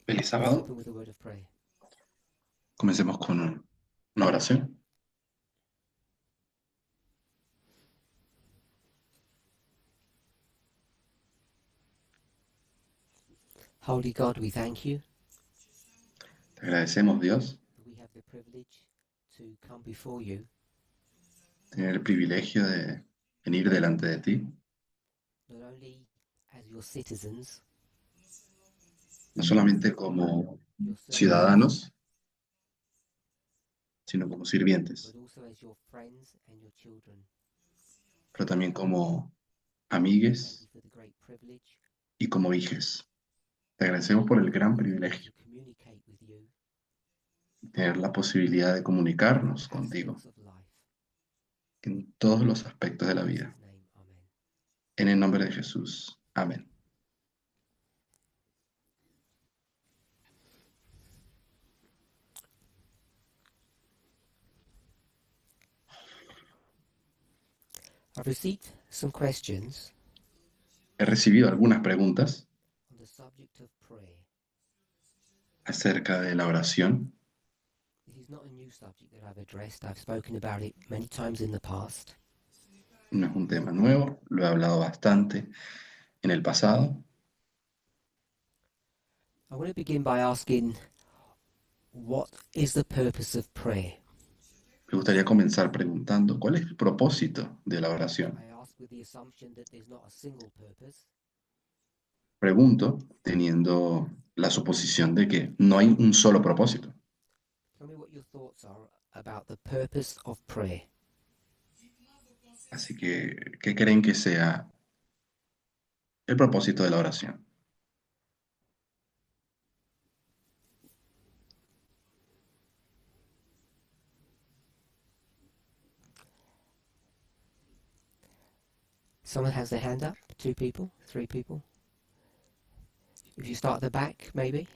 Feliz Let's sábado. open with a word of prayer. Comencemos con una oración. Holy God, we thank you Te agradecemos, Dios, that we have the privilege to come before you, tener el privilegio de venir delante de ti, not only as your citizens, no solamente como your servants, ciudadanos, sino como sirvientes, but also as your friends and your children. pero también como Thank amigues you for the great privilege y como hijes. Te agradecemos por el gran to privilegio communicate with you de tener la posibilidad de in comunicarnos all contigo aspects of life. en todos los aspectos de la In vida. Jesus' name, amen. En el nombre de Jesús. Amén. I've received some questions He recibido algunas preguntas on the subject of prayer. acerca de la oración. This is not a new subject that I've addressed. I've spoken about it many times in the past. No es un tema nuevo, lo he hablado bastante en el pasado. I want to begin by asking, what is the purpose of prayer? Me gustaría comenzar preguntando, ¿cuál es el propósito de la oración? I ask with the assumption that there's not a single purpose. Pregunto teniendo la suposición de que no hay un solo propósito. Tell me what your thoughts are about the purpose of prayer. Así que, ¿qué creen que sea el propósito de la oración? Someone has their hand up? 2 people? 3 people? If you start at the back, maybe?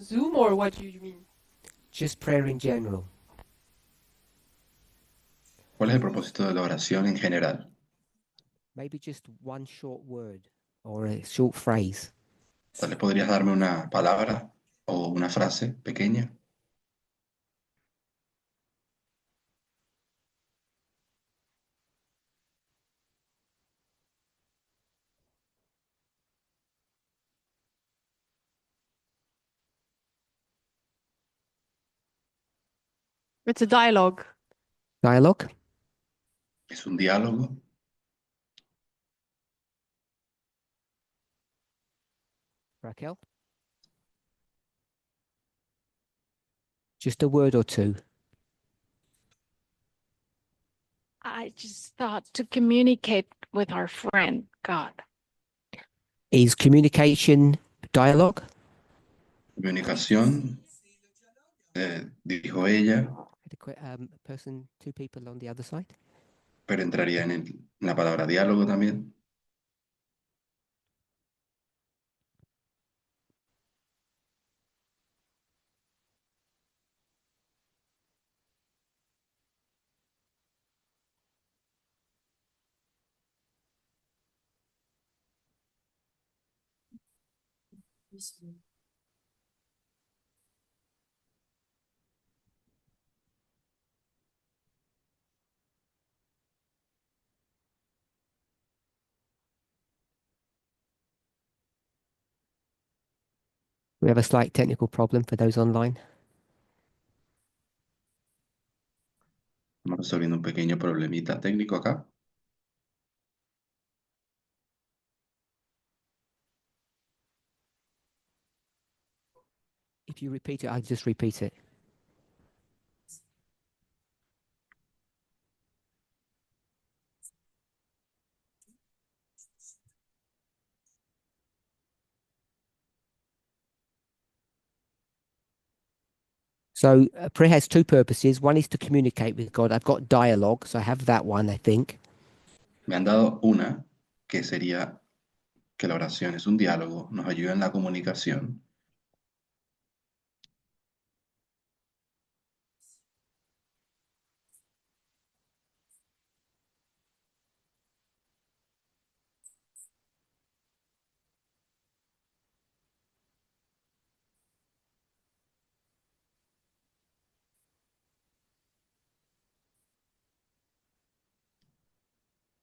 Zoom, or what do you mean? Just prayer in general. ¿Cuál es el propósito de la oración en general? Maybe just one short word or a short phrase. Tal vez podrías darme una palabra o una frase pequeña. It's a dialogue. Dialogue? ¿Es un diálogo? Raquel? Just a word or two. I just thought to communicate with our friend, God. Is communication dialogue? Comunicación, dijo ella, A person, 2 people on the other side? pero entraría en la palabra diálogo también. We have a slight technical problem for those online. Estamos resolviendo un pequeño problemita técnico acá. If you repeat it, I'll just repeat it. So prayer has 2 purposes. One is to communicate with God. I've got dialogue, so I have that one, I think. Me han dado una que sería que la oración es un diálogo, nos ayuda en la comunicación.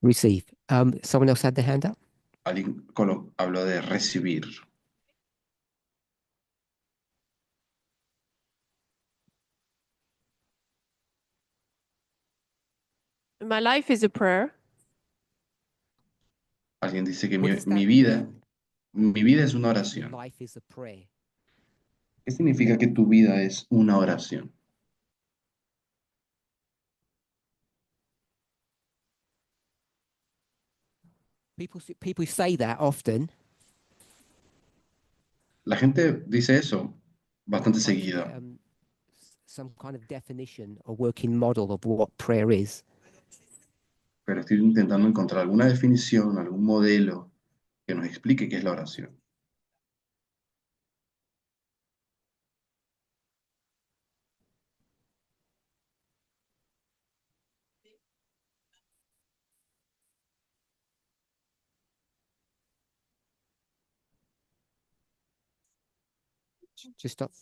Receive. Someone else had their hand up? Alguien habló de recibir. My life is a prayer. Alguien dice que What does mi that vida, mean? mi vida es una Your oración. life is a prayer. ¿Qué significa que tu vida es una oración? People say that often. La gente dice eso bastante Trying to seguido, get some kind of definition or working model of what prayer is. pero estoy intentando encontrar alguna definición, algún modelo que nos explique qué es la oración. Just stop.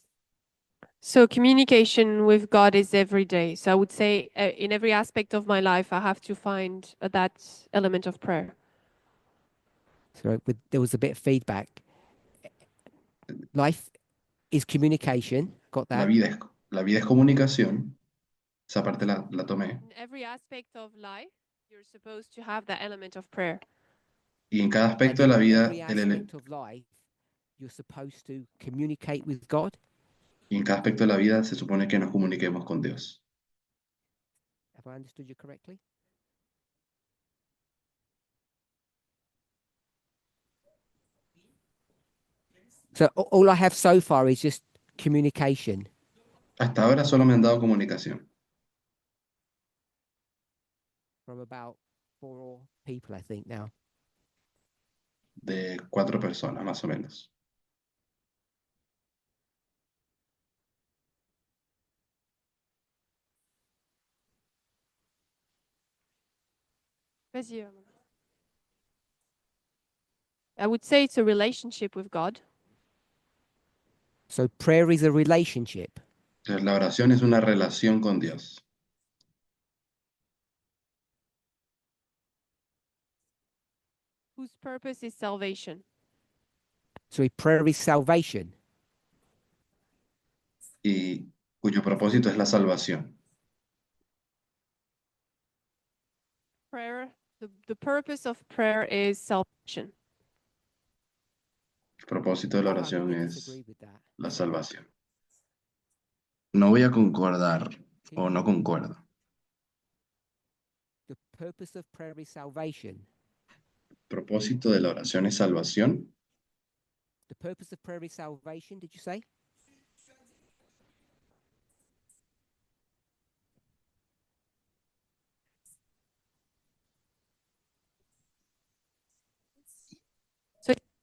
So communication with God is every day. So I would say in every aspect of my life, I have to find that element of prayer. So there was a bit of feedback. Life is communication. Got La that? la vida es comunicación, esa parte la tomé, In every aspect of life, you're supposed to have that element of prayer. y en cada And aspecto de in la vida, every aspect of life, you're supposed to communicate with God. y en cada aspecto de la vida se supone que nos comuniquemos con Dios. Have I understood you correctly? So all I have so far is just communication. Hasta ahora solo me han dado comunicación, From about 4 people, I think now. de 4 personas más o menos. Vas-y, I would say it's a relationship with God. So prayer is a relationship. Entonces, la oración es una relación con Dios, Whose purpose is salvation. So prayer is salvation. y cuyo propósito es la salvación. Prayer, the purpose of prayer is salvation. El propósito de la I'm oración going to es disagree with that. la salvación. No voy a concordar o no concuerdo. The purpose of prayer is salvation. El propósito de la oración es salvación. The purpose of prayer is salvation, did you say?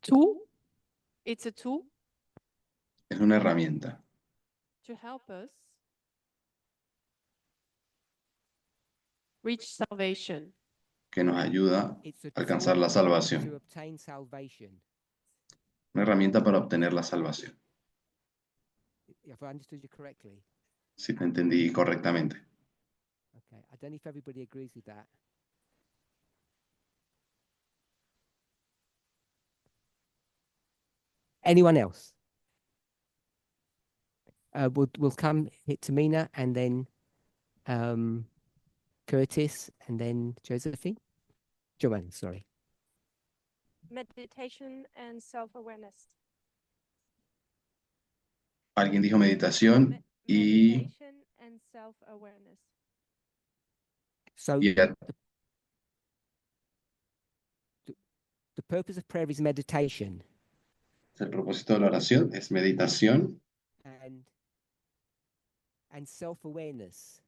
Tool. It's a tool Es una herramienta to help us reach salvation. que nos ayuda It's a a alcanzar tool la to salvación. obtain salvation. Una herramienta para obtener la salvación. If I understood you correctly. Si te entendí correctamente. Okay. I don't know if everybody agrees with that. Anyone else? We'll come hit to Mina and then Curtis and then Josephine. Joanne, sorry. Meditation and self-awareness. Alguien dijo meditación y, Meditation and self-awareness. So y a- the purpose of prayer is meditation el propósito de la oración es meditación and self-awareness.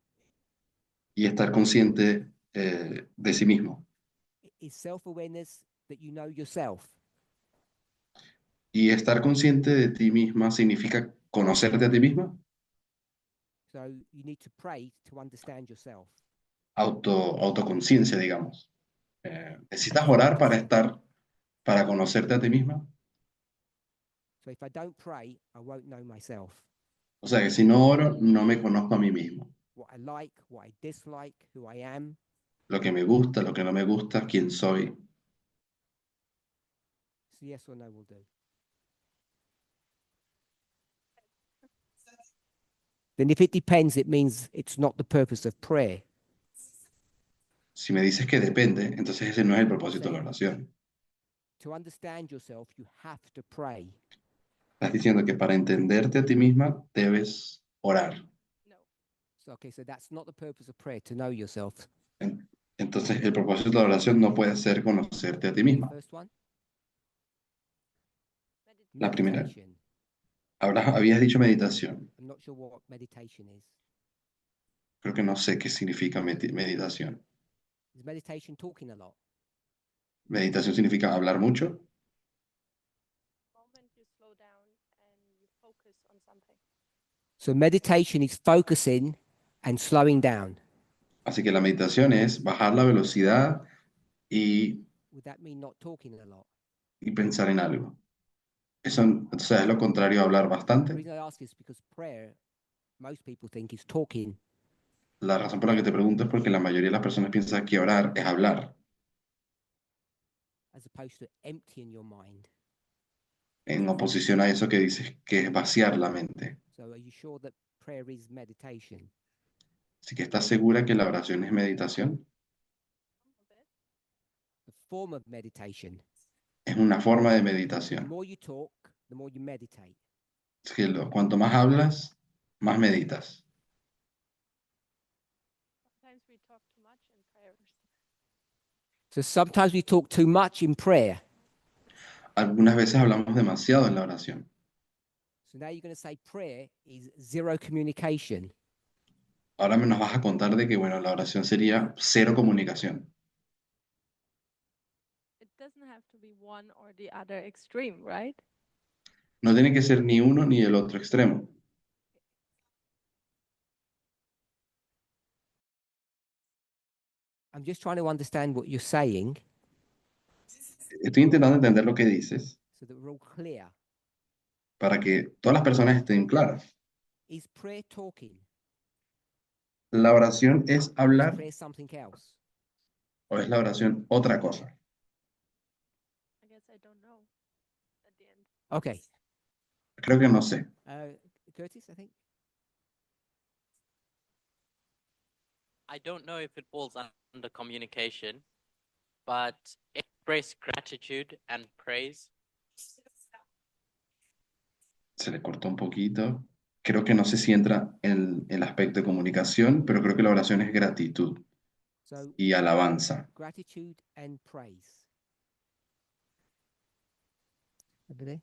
y estar consciente de sí mismo. Is self-awareness that you know yourself? Y estar consciente de ti misma significa conocerte a ti misma, So you need to pray to understand yourself. autoconciencia, digamos. Necesitas orar para conocerte a ti misma. So if I don't pray, I won't know myself. O sea que si no oro, no me conozco a mí mismo. What I like, what I dislike, who I am. Lo que me gusta, lo que no me gusta, quién soy. So yes or no will do. Then if it depends, it means it's not the purpose of prayer. Si me dices que depende, entonces ese no es el propósito de la oración. To understand yourself, you have to pray. Estás diciendo que para entenderte a ti misma debes orar. No. So, okay, so that's not the purpose of prayer, to know yourself. Entonces el propósito de la oración no puede ser conocerte a ti misma. First one, La primera. meditation. Habías dicho meditación. I'm not sure what meditation is. Creo que no sé qué significa meditación. Is meditation talking a lot? Meditación significa hablar mucho. Moment you slow down and you focus on something. So meditation is focusing and slowing down. Así que la meditación es bajar la velocidad y, Would that mean not talking a lot? y pensar en algo. Eso, o sea, es lo contrario a hablar The bastante. reason I ask is because prayer, most people think is talking. La razón por la que te pregunto es porque la mayoría de las personas piensan que orar es hablar, As opposed to emptying your mind. en oposición a eso que dices que es vaciar la mente. So are you sure that prayer is meditation? Así que ¿estás segura que la oración es meditación? The form of meditation. Es una forma de The meditación. more you talk, the more you meditate. Es que cuanto más hablas, más meditas. Sometimes we talk too much in prayers. So sometimes we talk too much in prayer. Algunas veces hablamos demasiado en la oración. So now you're going to say prayer is zero communication. Ahora nos vas a contar de que, bueno, la oración sería cero comunicación. It doesn't have to be one or the other extreme, right? No tiene que ser ni uno ni el otro extremo. I'm just trying to understand what you're saying Estoy intentando entender lo que dices so that we're all clear. para que todas las personas estén claras. Is prayer talking? ¿La oración es Is hablar prayer something else? o es la oración otra cosa? I guess I don't know at the end. Okay. Creo que no sé. Curtis, I think. I don't know if it falls under communication, but express gratitude and praise. Se le cortó un poquito. Creo que no sé si entra en el aspecto de comunicación, pero creo que la oración es gratitud So y alabanza. gratitude and praise. Over there.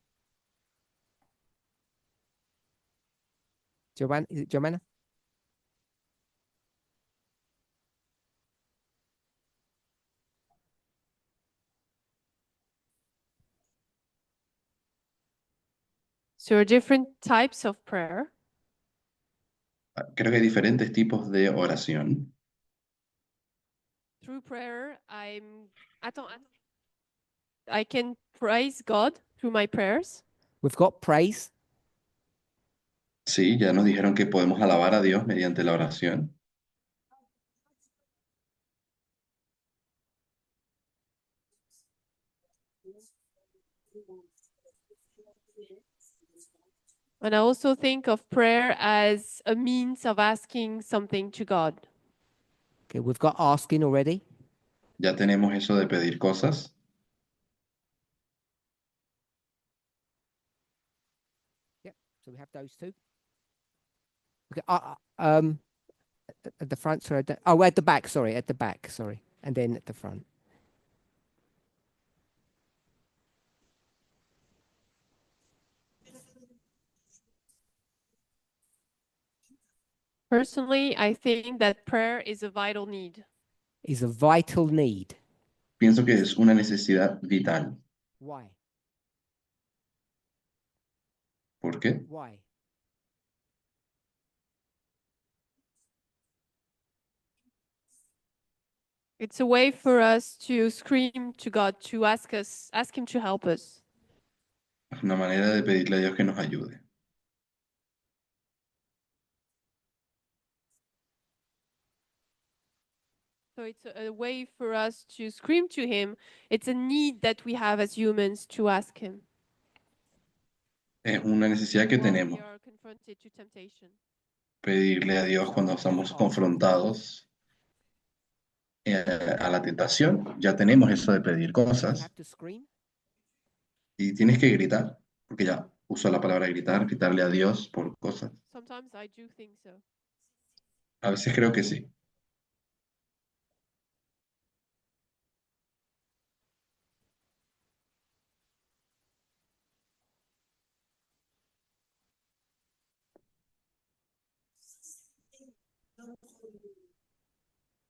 Joanna, is it Joanna? So there are different types of prayer. Creo que hay diferentes tipos de oración. Through prayer, I can praise God through my prayers. We've got praise. Sí, ya nos dijeron que podemos alabar a Dios mediante la oración. And I also think of prayer as a means of asking something to God. Okay, we've got asking already. Ya tenemos eso de pedir cosas. So we have those two. Okay, at the front, sorry. At the back, sorry, at the back, sorry. And then at the front. Personally, I think that prayer is a vital need. Is a vital need. Pienso que es una necesidad vital. Why? ¿Por qué? Why? It's a way for us to scream to God, to ask him to help us. Es una manera de pedirle a Dios que nos ayude. So it's a way for us to scream to him. It's a need that we have as humans to ask him. Es una necesidad que while tenemos, we are confronted to temptation. pedirle a Dios cuando estamos confrontados a la tentación. Ya tenemos eso de pedir You cosas have to scream. y tienes que gritar, porque ya uso la palabra gritar, gritarle a Dios por cosas. Sometimes I do think so. A veces creo que sí.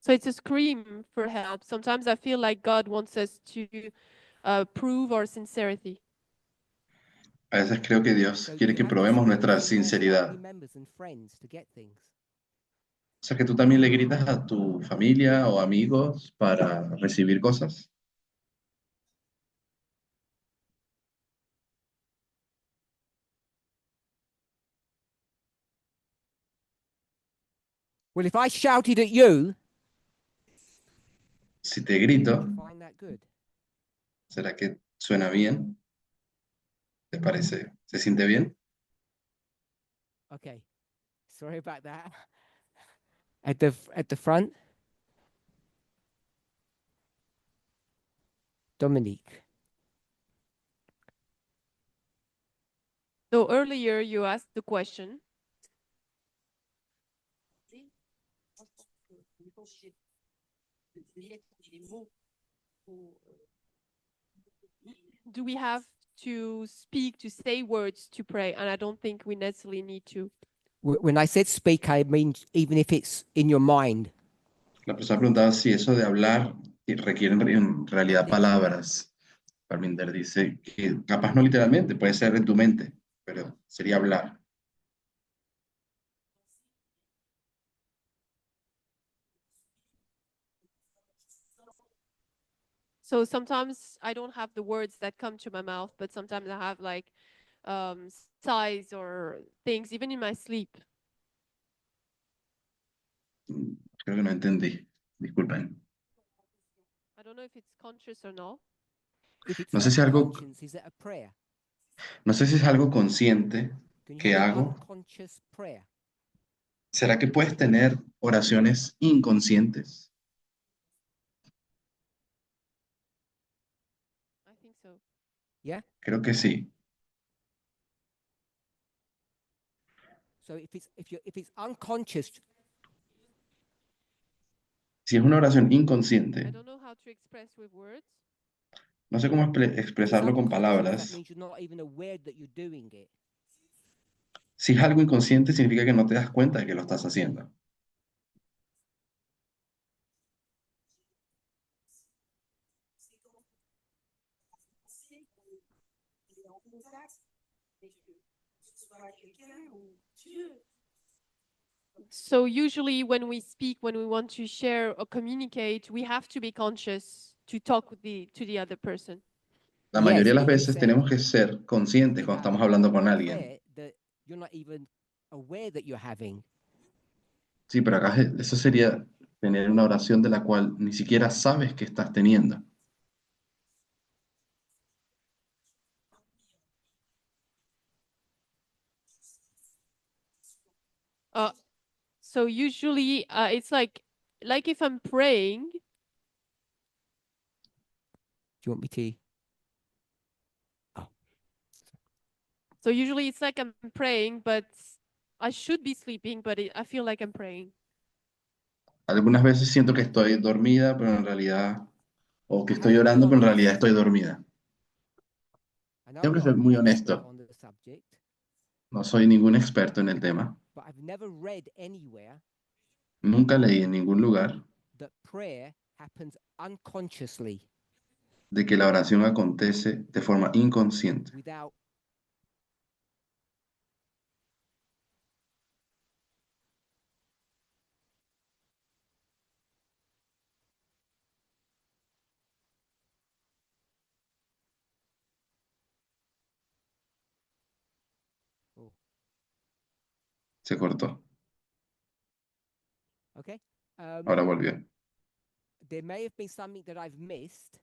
So it's a scream for help. Sometimes I feel like God wants us to prove our sincerity. A veces creo que Dios So quiere you que have to probemos scream nuestra to your sinceridad. family members and friends to get things. O sea, que tú también le gritas a tu familia o amigos para recibir cosas. Well, if I shouted at you, Si te grito, you find that good. ¿será que suena bien? ¿Te parece? ¿Se siente bien? Okay. Sorry about that. At the front. Dominique. So earlier you asked the question, do we have to speak, to say words to pray? And I don't think we necessarily need to. When I said speak, I mean even if it's in your mind. La persona preguntaba si eso de hablar requiere en realidad palabras. Parminder dice que capaz no literalmente, puede ser en tu mente, pero sería hablar. So sometimes I don't have the words that come to my mouth, but sometimes I have like sighs or things, even in my sleep. Creo que no entendí. Disculpen. I don't know if it's conscious or not. If it's No sé si algo, unconscious, is it a prayer? no sé si es algo consciente Can you que have an hago. unconscious prayer? ¿Será que puedes tener oraciones inconscientes? I think so. Creo que sí. So if it's unconscious, Si es una oración I inconsciente, don't know how to express with words. no sé cómo if it's expresarlo con unconscious, that palabras. means you're not even aware that you're doing it. Si es algo inconsciente, significa que no te das cuenta de que lo estás haciendo. So usually when we speak, when we want to share or communicate, we have to be conscious to talk with to the other person. La Yes, mayoría de las but you veces said tenemos que ser conscientes cuando estamos hablando con alguien. prayer that you're not even aware that you're having. Sí, pero acá eso sería tener una oración de la cual ni siquiera sabes que estás teniendo. So usually it's like if I'm praying. Do you want me to? So usually it's like I'm praying, but I should be sleeping, but I feel like I'm praying. Algunas veces siento que estoy dormida, pero en realidad, o que I estoy have to be orando, pero en honest. realidad estoy dormida. I know Tengo I'm que not ser an muy expert honesto. on the subject, No soy ningún experto en el tema. but I've never read anywhere Nunca leí en ningún lugar that prayer happens unconsciously de que la oración acontece de forma inconsciente, without Se cortó. Okay. Ahora volvió. There may have been something that I've missed,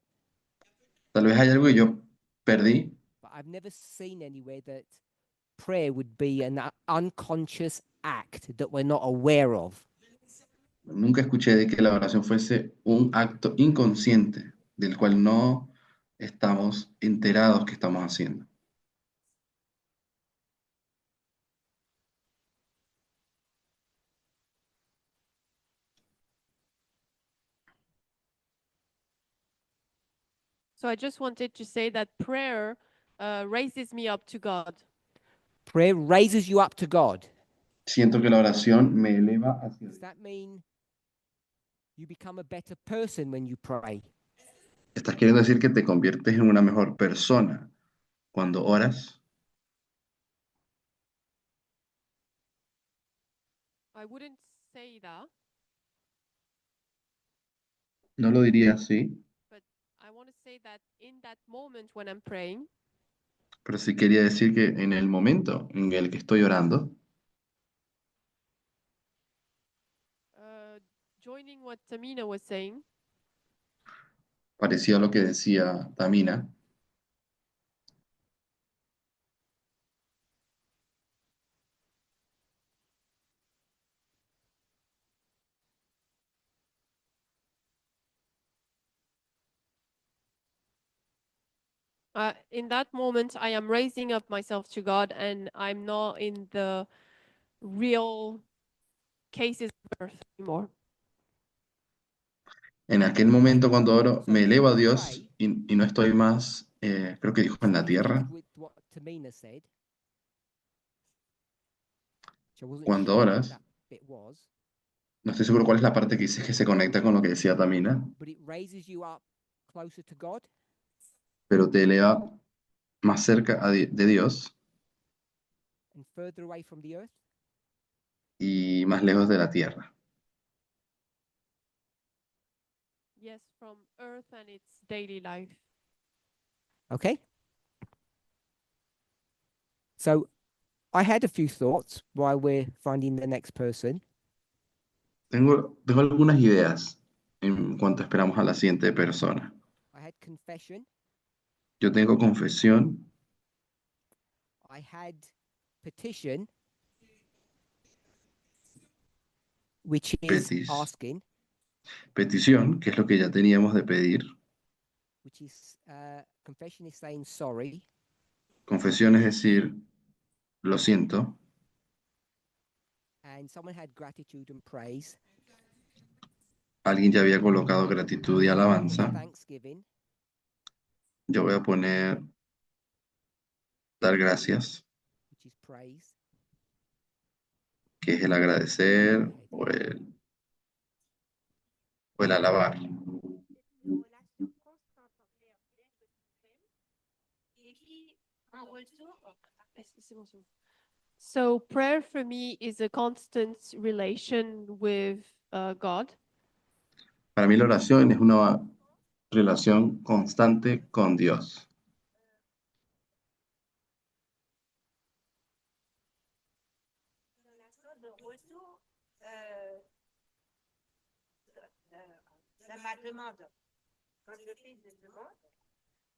Tal vez hay algo que yo perdí, but I've never seen anywhere that prayer would be an unconscious act that we're not aware of. nunca escuché de que la oración fuese un acto inconsciente del cual no estamos enterados que estamos haciendo. So I just wanted to say that prayer raises me up to God. Prayer raises you up to God. Siento que la oración me eleva hacia Does Dios. that mean you become a better person when you pray? ¿Estás queriendo decir que te conviertes en una mejor persona cuando oras? I wouldn't say that, No lo diría así, but I want to say that in that moment when I'm praying, pero sí quería decir que en el momento en el que estoy orando, joining what Tamina was saying, parecía lo que decía Tamina, in that moment, I am raising up myself to God, and I'm not in the real cases of earth anymore. en aquel momento cuando oro, So me when elevo a you Dios pray, y no estoy más, creo que dijo en la something tierra. with what Tamina said, which I wasn't Cuando sure what oras, that bit was, no estoy seguro cuál es la parte que dice que se conecta con lo que decía Tamina, but it raises you up closer to God. pero te eleva más cerca de Dios And further away from the earth. y más lejos de la tierra. Yes, from earth and its daily life. Okay. So I had a few thoughts while we're finding the next person. Tengo algunas ideas en cuanto esperamos a la siguiente persona. I had confession. Yo tengo confesión, I had petition, which is Petis. asking, petición, que es lo que ya teníamos de pedir. which is confession is saying sorry. Confesión es decir, lo siento. And someone had gratitude and praise. Alguien ya había colocado gratitud y alabanza. Thanksgiving. Yo voy a poner dar gracias, Which is praise. que es el agradecer o el alabar. So prayer for me is a constant relation with God. Para mí la oración es una relación constante con Dios.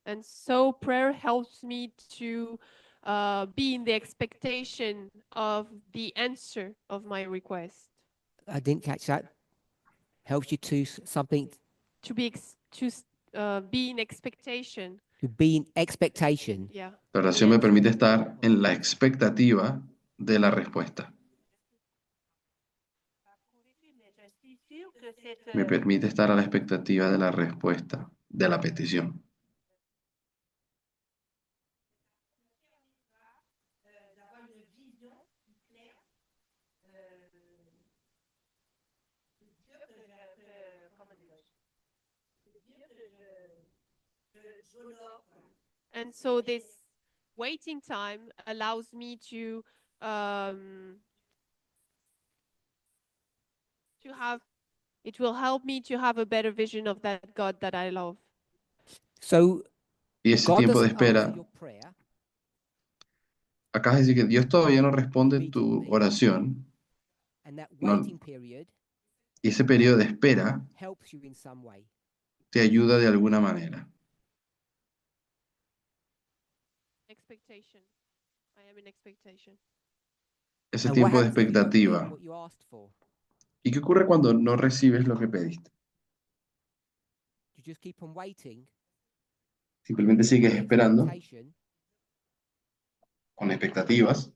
And so prayer helps me to be in the expectation of the answer of my request. I didn't catch that. Helps you to something To be in expectation. to be in expectation. Yeah. La oración me permite estar en la expectativa de la respuesta. Me permite estar a la expectativa de la respuesta de la petición. And so this waiting time allows me to have, it will help me to have a better vision of that God that I love. So Y ese God tiempo de doesn't answer espera, your prayer acá dice que Dios todavía no responde tu oración, And that no, waiting period y ese periodo de espera helps you in some way. te ayuda de alguna manera. Expectation. I am in expectation. Ese And what tiempo de happens if you don't get expectativa. what you asked for? ¿Y qué ocurre cuando no recibes lo que pediste? You just keep on waiting Simplemente sigues with esperando expectation, con expectativas.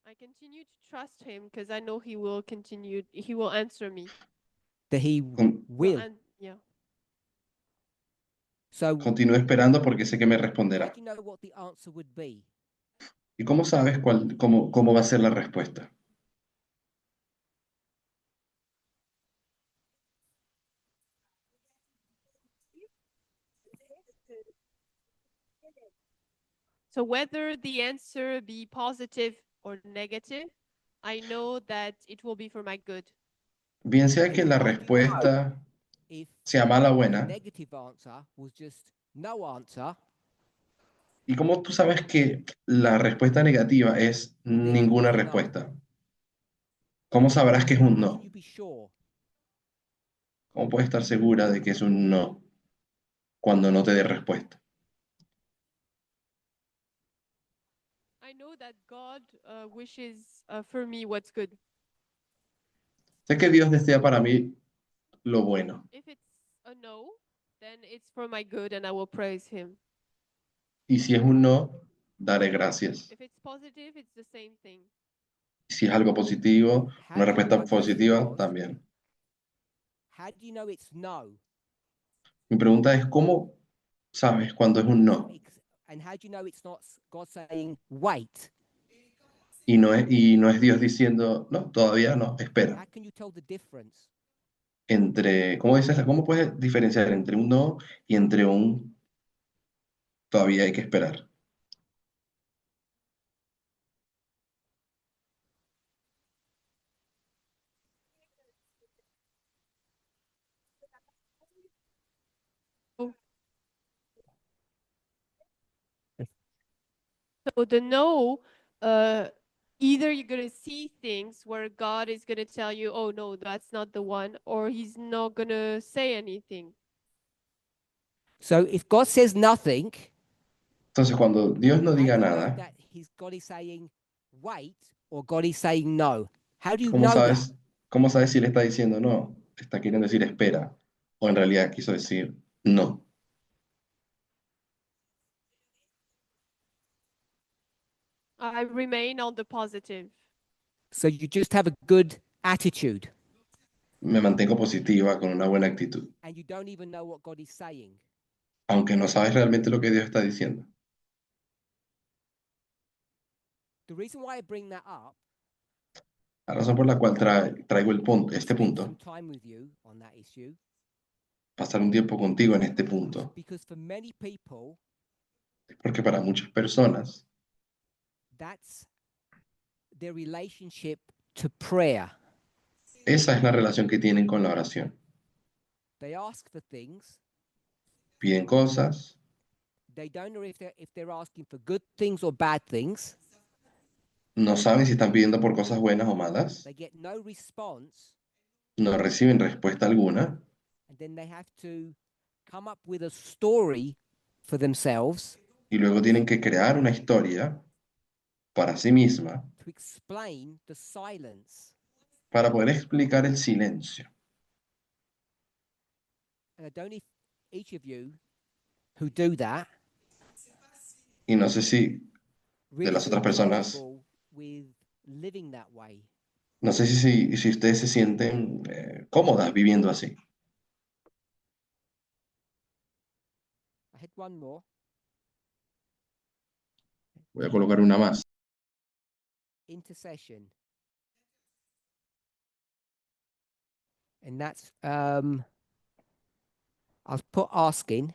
I continue to trust him because I know he will continue. He will answer me. that he Con- will. Yeah. So Continúo esperando porque sé que me how responderá. do you know what the answer would be? ¿Y cómo sabes cómo va a ser la respuesta? So whether the answer be positive or negative, I know that it will be for my good. Bien sea And que la how do you know respuesta if sea mala o the buena, negative answer was just no answer, ¿y cómo tú sabes que la respuesta negativa es then it ninguna was a no? respuesta? ¿Cómo sabrás que es un How no? can you be sure? ¿Cómo puedes estar segura de que es un no cuando no te dé respuesta? I know that God wishes for me what's good. Sé que Dios desea para mí lo bueno. If it's a no, then it's for my good and I will praise him. Y si es un no, daré gracias. If it's positive, it's the same thing. Y si es algo positivo, How una do you- respuesta my question positiva, was, también. how do you know it's no? Mi pregunta es, ¿cómo sabes cuando es un no? And how do you know it's not God saying wait? Y no es Dios diciendo, no, todavía no, espera. How can you tell the difference? ¿Cómo puedes diferenciar entre un no y entre un todavía hay que esperar? So the no, either you're gonna see things where God is gonna tell you, oh no, that's not the one, or he's not gonna say anything. So if God says nothing, Entonces, cuando Dios no how diga do you know nada, that God is saying wait or God is saying no? How do you ¿cómo know that? sabes si le está diciendo no? Está queriendo decir espera, o en realidad quiso decir no. I remain on the positive. So you just have a good attitude Me mantengo positiva, con una buena actitud, and you don't even know what God is saying. aunque no sabes realmente lo que Dios está diciendo. The reason why I bring that up, La razón por la cual traigo este spend some punto, time with you on that issue, pasar un tiempo contigo en este punto, because for many people, es porque para muchas personas that's their relationship to prayer. esa es la relación que tienen con la oración. They ask for things. Piden cosas, They don't know if they're asking for good things or bad things. no saben si están pidiendo por cosas buenas o malas, They get no response, no reciben respuesta alguna, and then they have to come up with a story for themselves y luego tienen que crear una historia para sí misma to explain the silence. para poder explicar el silencio. And I don't know if each of you who do that Y no sé si really las feel otras personas, comfortable with living that way. no sé si ustedes se sienten cómodas viviendo así. I had one more. Voy a colocar una más. Intercession. And that's I'll put asking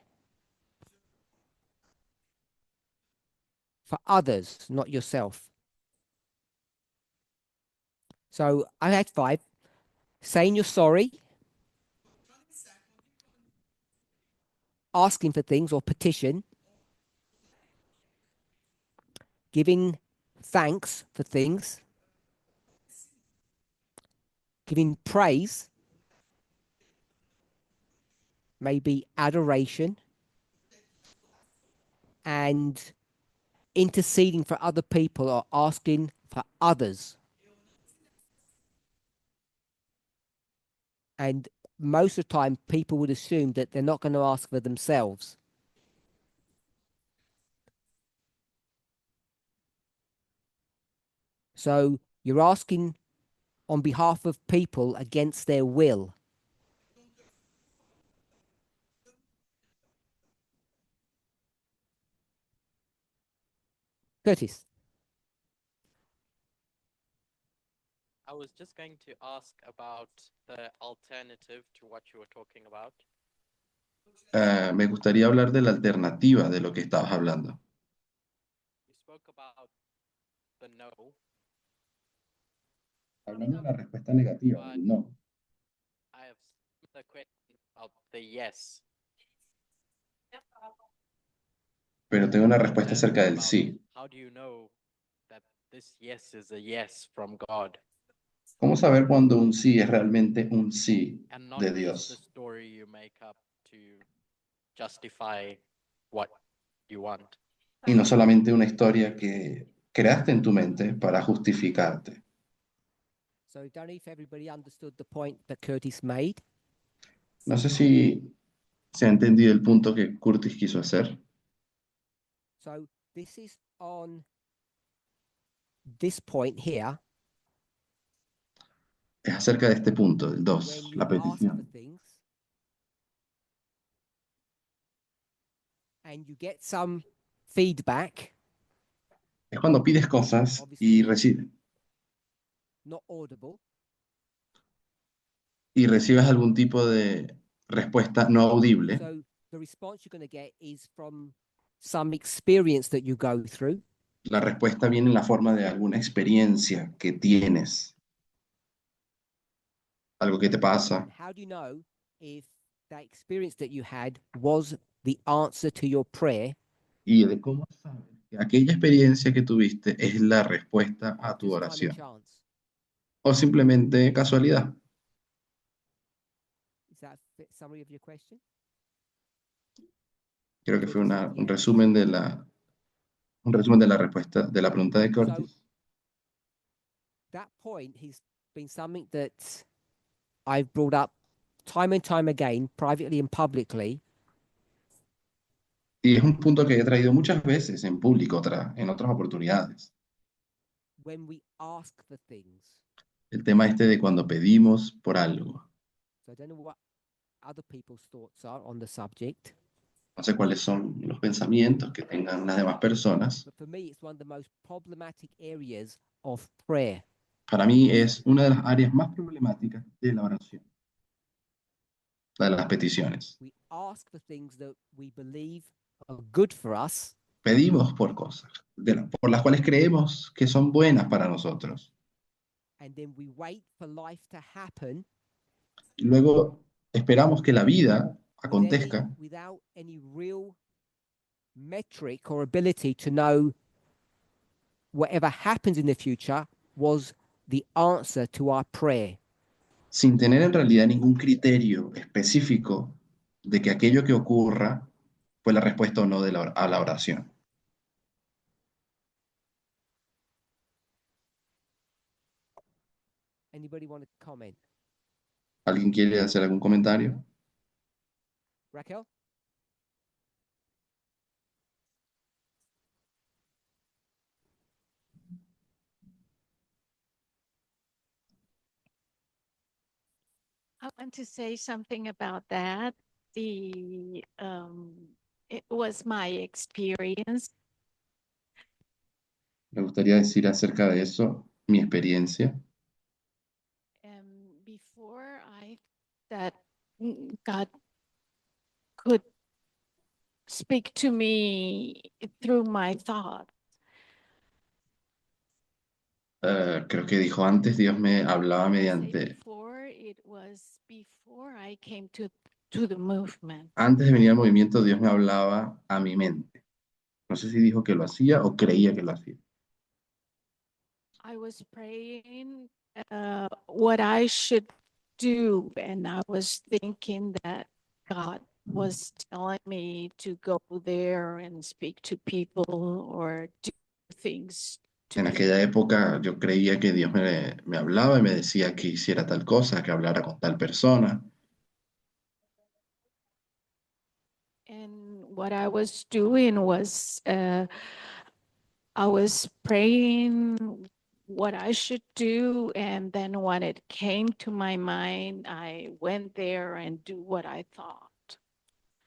for others, not yourself. So I had 5. Saying you're sorry, asking for things or petition, giving thanks for things, giving praise, maybe adoration, and interceding for other people or asking for others. And most of the time, people would assume that they're not going to ask for themselves. So you're asking on behalf of people against their will. Curtis. I was just going to ask about the alternative to what you were talking about. Me gustaría hablar de la alternativa de lo que estabas hablando. You spoke about the no, Hablando de la respuesta negativa, del no. I have the question about the yes. Pero tengo una respuesta and acerca del about sí. How do you know that this yes is a yes from God ¿Cómo saber cuando un sí es realmente un sí and not de just the Dios? story you make up to justify what you want? Y no solamente una historia que creaste en tu mente para justificarte. So I don't know if everybody understood the point that Curtis made. No sé si se ha entendido el punto que Curtis quiso hacer. So this is on this point here. Es acerca de este punto, el When 2, you la ask for petición. things and you get some feedback, Es cuando pides cosas y not audible, recibes algún tipo de respuesta no audible. so the response you're going to get is from some experience that you go through. La respuesta viene en la forma de alguna experiencia que tienes. Algo que te pasa. And how do you know if that experience that you had was the answer to your prayer? Y de cómo sabes que aquella experiencia que tuviste es la respuesta or a tu just time and oración. chance? O simplemente casualidad. Is that a summary of your question? Creo que fue Curtis said un yes. resumen de la respuesta de la pregunta de Curtis. That point has been something that I've brought up time and time again, privately and publicly, Y es un punto que he traído muchas veces en público, en otras oportunidades. when we ask for things. El tema este de cuando pedimos por algo. So I don't know what other people's thoughts are on the subject, No sé cuáles son los pensamientos que tengan las demás personas. but for me, it's one of the most problematic areas of prayer. Para mí es una de las áreas más problemáticas de la oración. La de las peticiones. We ask for things that we believe are good for us, Pedimos por cosas por las cuales creemos que son buenas para nosotros. and then we wait for life to happen Y luego esperamos que la vida without acontezca without any real metric or ability to know whatever happens in the future was the answer to our prayer. sin tener en realidad ningún criterio específico de que aquello que ocurra fue la respuesta o no a la oración. Anybody want to comment? ¿Alguien quiere hacer algún comentario? Raquel? I want to say something about that. It was my experience. Me gustaría decir acerca de eso mi experiencia. Before that God could speak to me through my thoughts. Creo que dijo antes, Dios me hablaba Say mediante... before, it was before I came to the movement. Antes de venir al movimiento, Dios me hablaba a mi mente. No sé si dijo que lo hacía o creía que lo hacía. I was praying what I should do, and I was thinking that God was telling me to go there and speak to people or do things to En people. aquella época yo creía que Dios me hablaba y me decía que hiciera tal cosa, que hablara con tal persona. And what I was doing was I was praying what I should do, and then when it came to my mind, I went there and do what I thought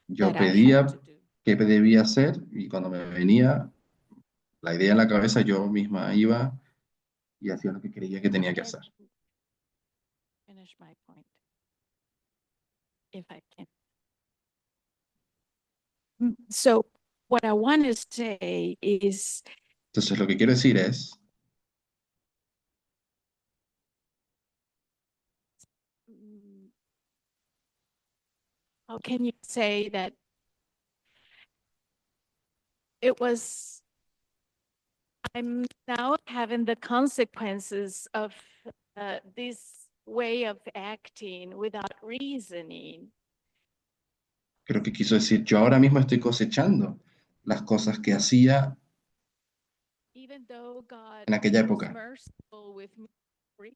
Yo that I had pedía to do. qué debía hacer y cuando me venía la idea en la cabeza, yo misma iba y hacía lo que creía que tenía que Let hacer. me finish my point, if I can. So what I want to say is Entonces lo que quiero decir es, how can you say that it was, I'm now having the consequences of this way of acting without reasoning. creo que quiso decir, yo ahora mismo estoy cosechando las cosas que hacía Even though God en aquella was época. merciful with me, free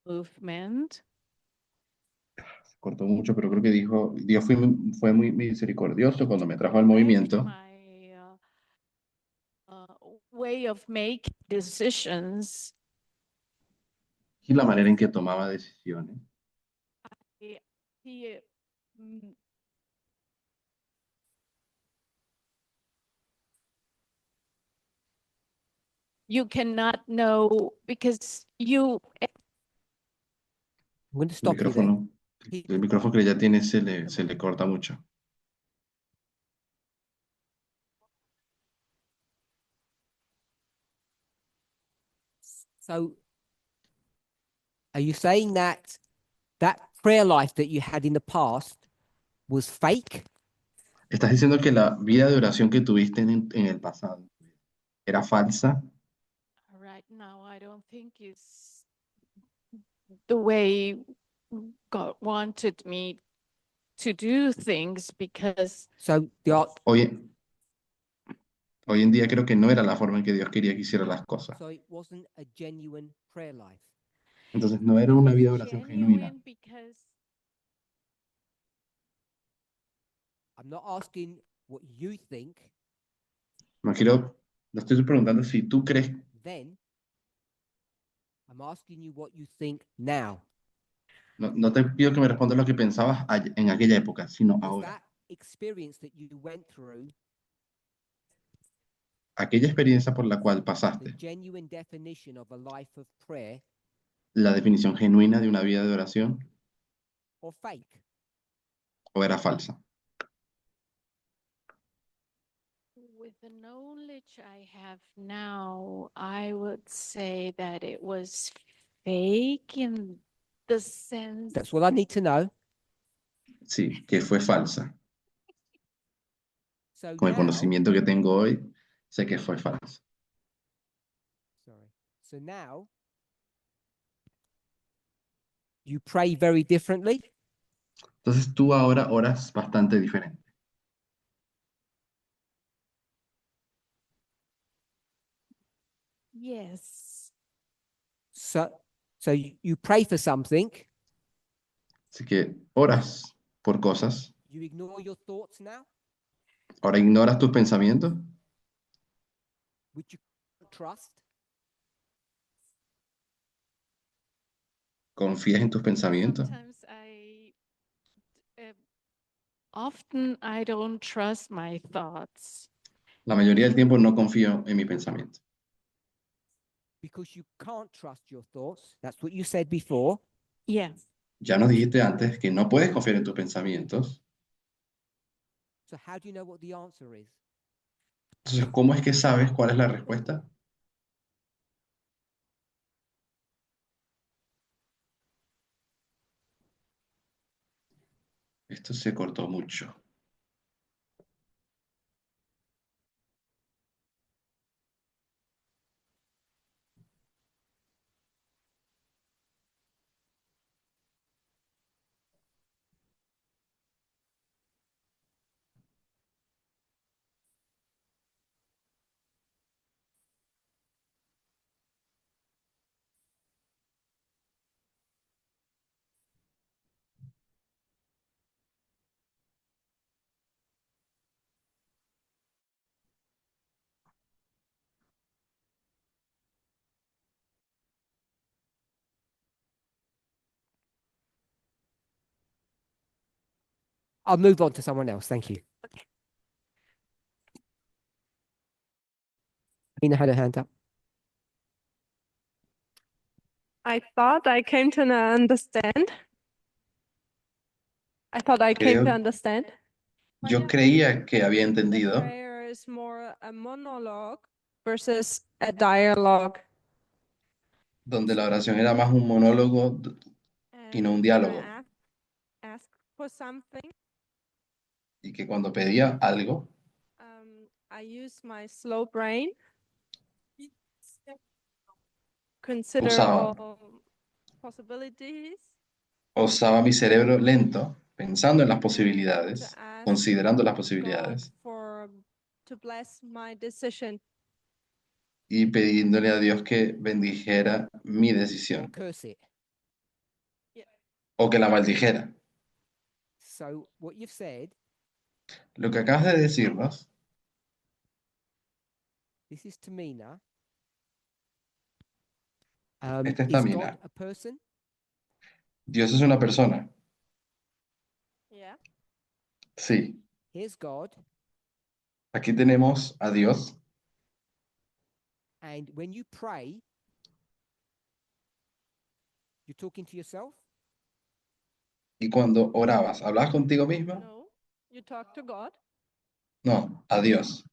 movement, Se cortó mucho, pero creo que dijo, Dios fue muy misericordioso cuando me trajo al left movimiento my way of making decisions. y la manera en que tomaba decisiones. He, mm, you cannot know because you I'm going to El stop you there. micrófono, el micrófono que ya tiene se le corta mucho. So, are you saying that that prayer life that you had in the past was fake? Estás diciendo que la vida de oración que tuviste en el pasado era falsa. right now I don't think is the way God wanted me to do things because So the Hoy en día creo que no era la forma en que Dios quería que hiciera las cosas. so it wasn't a genuine prayer life. Entonces no era una vida de oración genuina. genuine because I'm not asking what you think No estoy preguntando si tú crees, then. I'm asking you what you think now. no te pido que me respondas lo que pensabas en aquella época, sino Was ahora. that experience that you went through Aquella experiencia por la cual the pasaste, genuine definition of a life of prayer la definición genuina de una vida de oración, or fake? o era falsa. with the knowledge I have now, I would say that it was fake in the sense That's what I need to know. Sí, que fue falsa. So Con el now, conocimiento que tengo hoy, sé que fue falsa. sorry. So now you pray very differently. Entonces tú ahora oras bastante diferente. yes, So you pray for something, Así que oras por cosas. you ignore your thoughts now, Ahora ignoras tus pensamientos. which you can't trust. Confías en tus pensamientos. sometimes often I don't trust my thoughts. La mayoría del tiempo no confío en mi pensamiento. Because you can't trust your thoughts. That's what you said before. Yes. Ya nos dijiste antes que no puedes confiar en tus pensamientos. So how do you know what the answer is? Entonces, ¿cómo es que sabes cuál es la respuesta? Esto se cortó mucho. I'll move on to someone else. Thank you. Nina had her hand up. I thought I came to understand. I thought I came to Creo- understand. Yo creía que había The entendido prayer is more a monologue versus a dialogue. donde la oración era más un monólogo y no un And when I diálogo. ask for something, Y que cuando pedía algo, I use my slow brain. Consider Usaba. all possibilities. usaba mi cerebro lento, pensando en las and to posibilidades, ask considerando las God posibilidades to bless my decision. y pidiéndole a Dios que bendijera mi Or decisión curse it. o que la maldijera. So what you've said, Lo que acabas de decirnos, this is Tamina. Esta es Is Tamina. God a person? Dios es una persona. Yeah. Sí. Here's God. Aquí tenemos a Dios And when you pray, you're talking to yourself? y cuando orabas, ¿hablabas contigo misma? No, you talk to God. No, a Dios.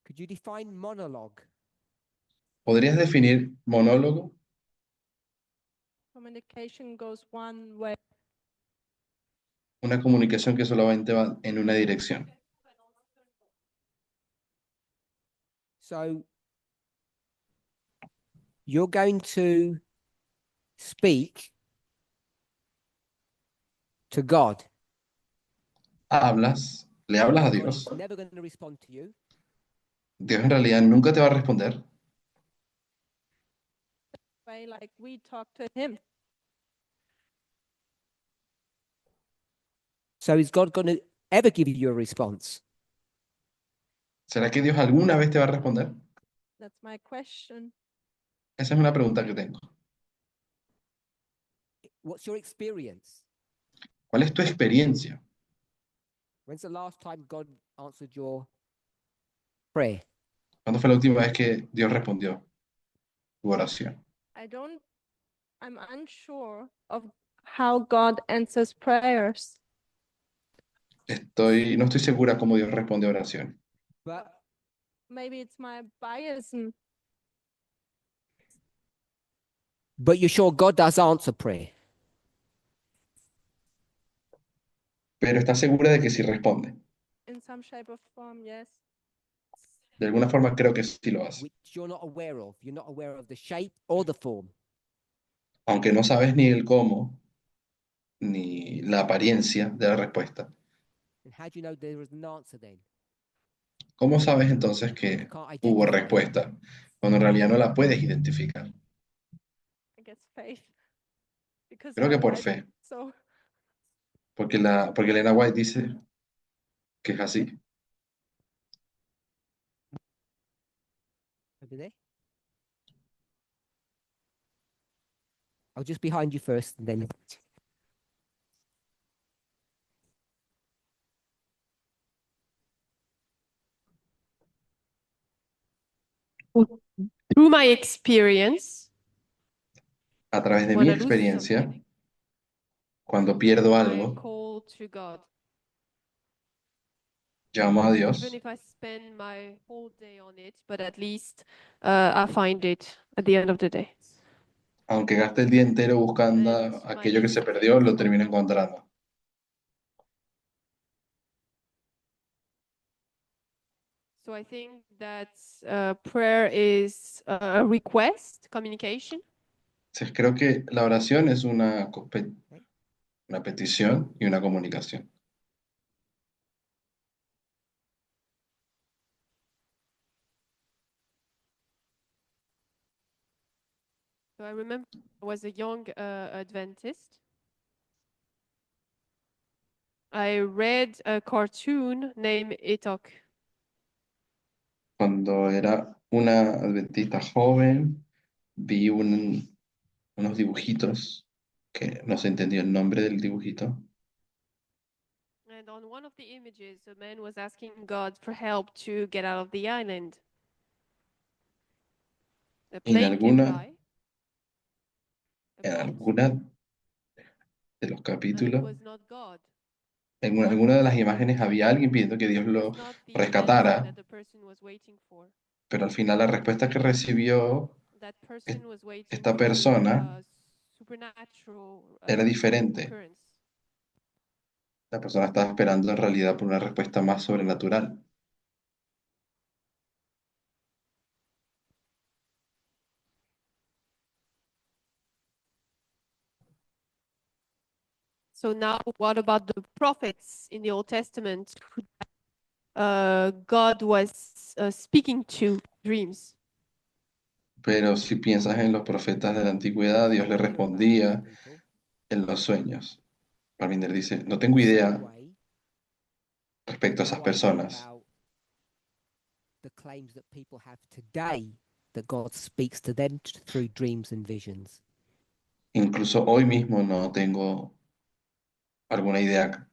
Could you define monologue? ¿Podrías definir monólogo? Communication goes one way. Una comunicación que solamente va en una dirección. So you're going to speak to God. Le hablas a God Dios. is never going to respond to you. Dios en realidad nunca te va a responder. Way like we talk to him. So is God going to ever give you a response? ¿Será que Dios alguna vez te va a responder? That's my question. Esa es una pregunta que tengo. What's your experience? ¿Cuál es tu experiencia? When's the last time God answered your prayer? ¿Cuándo fue la última vez que Dios respondió tu oración? I'm unsure of how God answers prayers. No estoy segura cómo Dios responde a oración. But Maybe it's my bias. you're sure God does answer prayer. Pero ¿estás segura de que sí responde? In some shape or form, yes. De alguna forma creo que sí lo hace. Which you're not aware of. You're not aware of the shape or the form. Aunque no sabes ni el cómo, ni la apariencia de la respuesta. And how do you know there is an answer then? ¿Cómo sabes entonces You que can't hubo identify it. respuesta cuando en realidad no la puedes identificar? I guess faith. Because Creo que por otherwise, fe, so porque Elena White dice que es así. Over there. I'll just behind you first and then. Through my experience, A través de when mi I lose experiencia, something, cuando pierdo I algo, call to God. llamo a Even Dios, if I spend my whole day on it, but at least I find it at the end of the day. aunque gaste el día entero buscando And my aquello que se list perdió, is lo termino full. encontrando. So I think that prayer is a request, communication. Entonces, creo que la oración es una petición y una comunicación. So I remember I was a young Adventist. I read a cartoon named Etok. Cuando era una adventista joven, vi unos dibujitos que no se entendió el nombre del dibujito. And on one of the images, a man was asking God for help to get out of the island. A En plane came alguna, by, a en boat, alguna de los and it capítulos, was not God. en alguna de las imágenes había alguien pidiendo que Dios It lo was not the answer rescatara, that the person was waiting for. pero al final la respuesta que recibió That person was waiting esta for persona a supernatural era diferente. occurrence. La persona estaba esperando en realidad por una respuesta más sobrenatural. So now, what about the prophets in the Old Testament who God was speaking to dreams? Pero si piensas en los profetas de la antigüedad, Dios le respondía en los sueños. Parminder dice, no tengo idea respecto a esas personas. The claims that people have today that God speaks to them through dreams and visions. Incluso hoy mismo no tengo alguna idea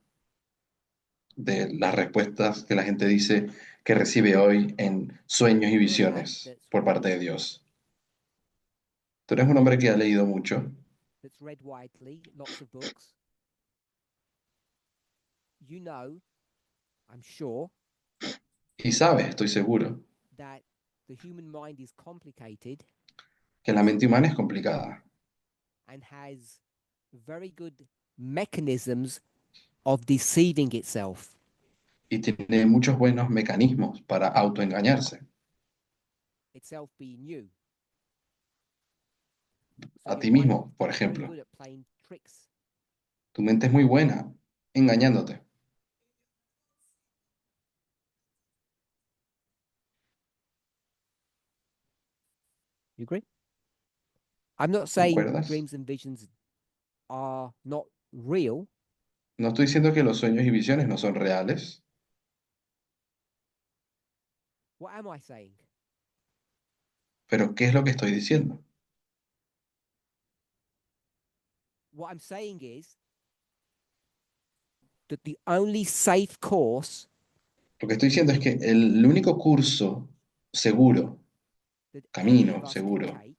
de las respuestas que la gente dice que recibe hoy en sueños y visiones por parte de Dios. Tú eres un hombre que ha leído mucho. That's read widely, lots of books. You know, I'm sure, Y sabes, estoy seguro, that the human mind is complicated que la mente humana es complicada and has very good mechanisms of deceiving itself. y tiene muchos buenos mecanismos para autoengañarse Itself being you. a your ti mind mismo, por is very ejemplo. good at playing tricks. Tu mente es muy buena engañándote. You agree? I'm not saying ¿Concuerdas? dreams and visions are not real. No estoy diciendo que los sueños y visiones no son reales. What am I saying? Pero ¿qué es lo que estoy diciendo? What I'm saying is that the only safe course Lo que estoy diciendo es que el único curso seguro, that any camino of us seguro, can take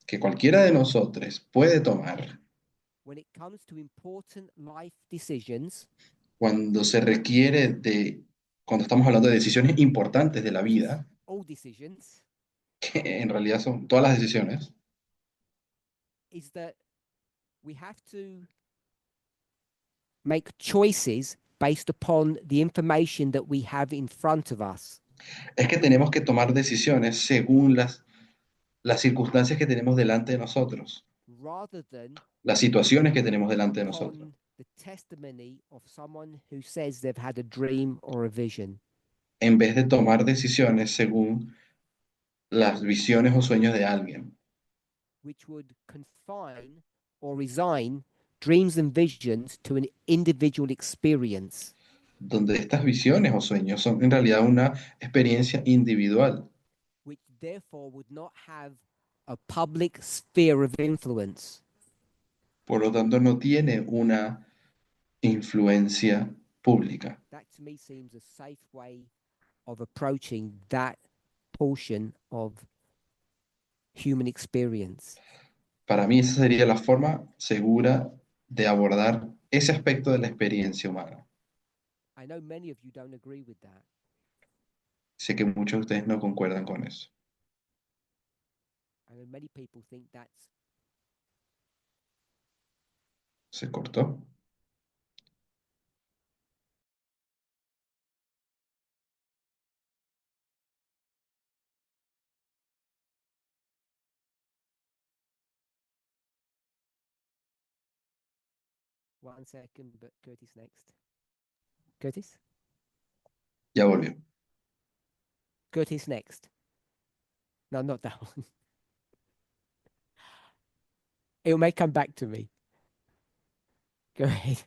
que cualquiera de nosotros puede tomar when it comes to important life decisions cuando se requiere de, cuando estamos hablando de decisiones importantes de la which is vida, all decisions, que en realidad son todas las decisiones, is that we have to make choices based upon the information that we have in front of us. es que tenemos que tomar decisiones según las circunstancias que tenemos delante de nosotros, rather than las situaciones que tenemos delante de nosotros, upon the testimony of someone who says they've had a dream or a vision. en vez de tomar decisiones según las visiones o sueños de alguien, Which would confine or resign dreams and visions to an individual experience. donde estas visiones o sueños son en realidad una experiencia individual, Which therefore would not have a public sphere of influence. por lo tanto no tiene una influencia pública. That to me seems a safe way of approaching that portion of human experience. Para mí esa sería la forma segura de abordar ese aspecto de la experiencia humana. I know many of you don't agree with that. Sé que muchos de ustedes no concuerdan con eso. I know many people think that's ¿Se cortó? one second, but Curtis next. Curtis? Ya volvió. Curtis next. No, not that one. It may come back to me. Go ahead.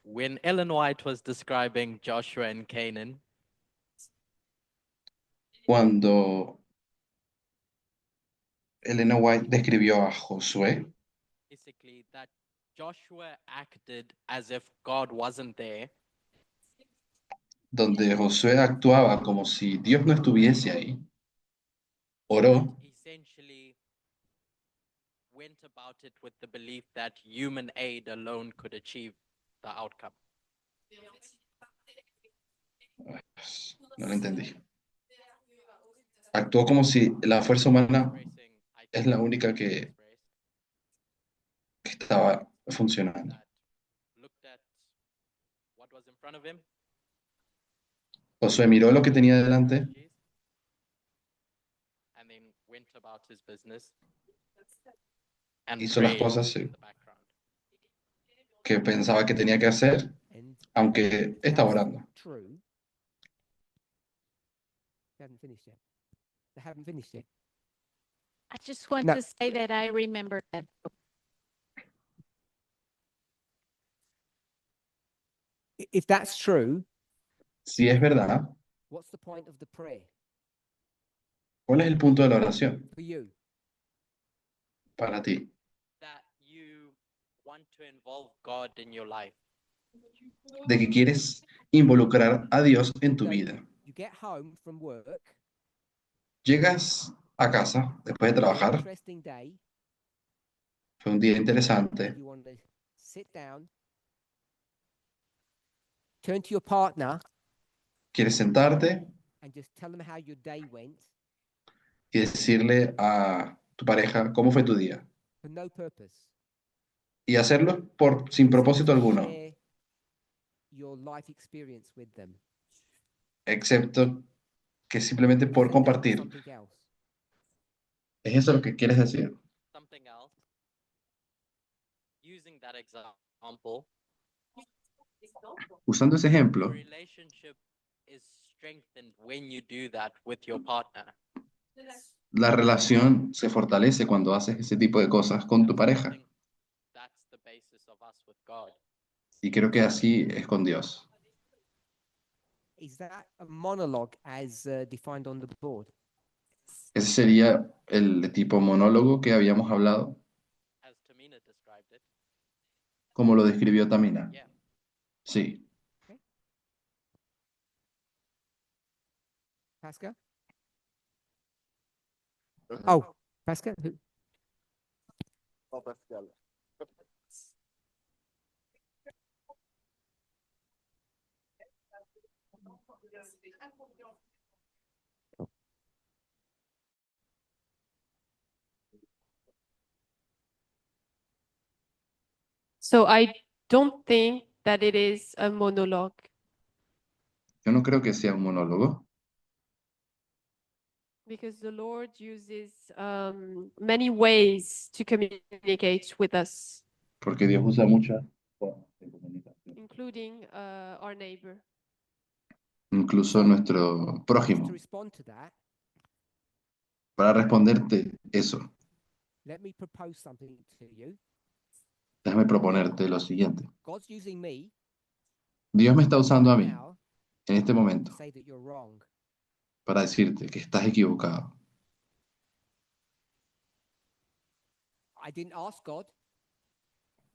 When Ellen White was describing Joshua and Canaan, Cuando Elena White describió a Josué basically that Joshua acted as if God wasn't there, donde Josué actuaba como si Dios no estuviese ahí, oró and essentially went about it with the belief that human aid alone could achieve the outcome. no lo entendí. Actuó como si la fuerza humana Expressing, I es think, la única que expressed estaba funcionando. that looked at what was in front of him, Josué miró lo que tenía delante strategies, and then went about his business and hizo las prayed cosas in the background. que pensaba que tenía que hacer, And aunque if estaba that's orando. true, they haven't finished yet. They haven't finished yet. I just want No. to say that I remember that. If that's true, Si es verdad, what's the point of the prayer ¿cuál es el punto de la oración for you? para ti? That you want to involve God in your life. De que quieres involucrar a Dios en tu vida. You get home from work, Llegas a casa después de it's an trabajar, interesting day, fue un día interesante, you want to sit down, turn to your partner quieres sentarte and just tell them how your day went y decirle a tu pareja cómo fue tu día. for no purpose. Y hacerlo sin except propósito to alguno, share your life experience with them. excepto que simplemente Is por that compartir. something else? ¿Es eso lo que quieres decir? Something else. Using that example, Usando ese your ejemplo, relationship is strengthened when you do that with your partner. la relación se fortalece cuando haces ese tipo de cosas con tu I pareja. think that's the basis of us with God. Y creo que así es con Dios. Is that a monologue as defined on the board? Ese sería el tipo monólogo que habíamos hablado, As Tamina described it. como lo describió Tamina. Yeah. Sí. Pascal? Oh, Pascal? Who? So I don't think that it is a monologue Yo no creo que sea un monólogo, because the Lord uses many ways to communicate with us, porque Dios usa muchas formas de comunicación, including our neighbor. incluso nuestro Just prójimo. to respond to that, Para responderte eso, let me propose something to you. déjame proponerte lo siguiente. God's using me Dios me está usando a mí now en este to momento say that you're wrong. para decirte que estás equivocado. I didn't ask God.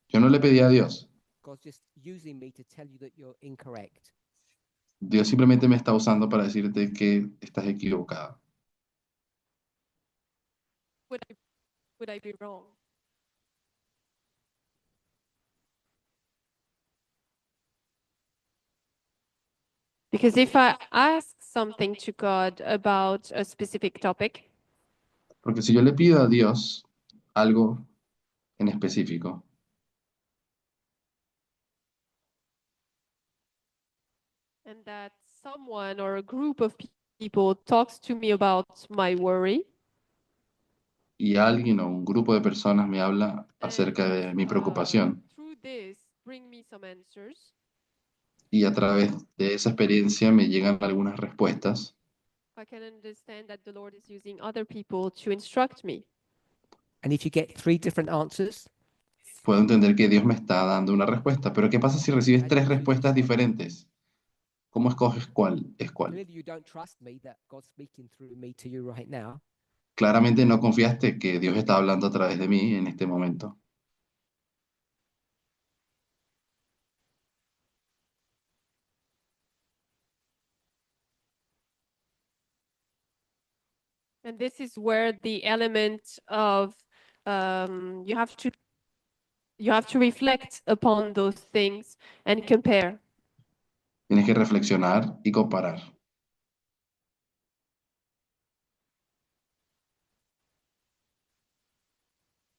Yo no le pedí a Dios. God's just using me to tell you that you're incorrect. Dios simplemente me está usando para decirte que estás equivocado. Would I be wrong? Because if I ask something to God about a specific topic, Porque si yo le pido a Dios algo en específico, and that someone or a group of people talks to me about my worry, y alguien o un grupo de personas me habla acerca and de mi preocupación, through this bring me some answers, y a través de esa experiencia me llegan algunas respuestas, I can understand that the Lord is using other people to instruct me. And if you get 3 different answers, puedo entender que Dios me está dando una respuesta. Pero ¿qué pasa si recibes 3 respuestas diferentes? ¿Cómo escoges cuál es cuál? clearly you don't trust me that God's speaking through me to you right now. Claramente no confiaste que Dios está hablando a través de mí en este momento. And this is where the element of you have to reflect upon those things and compare. Tienes que reflexionar y comparar.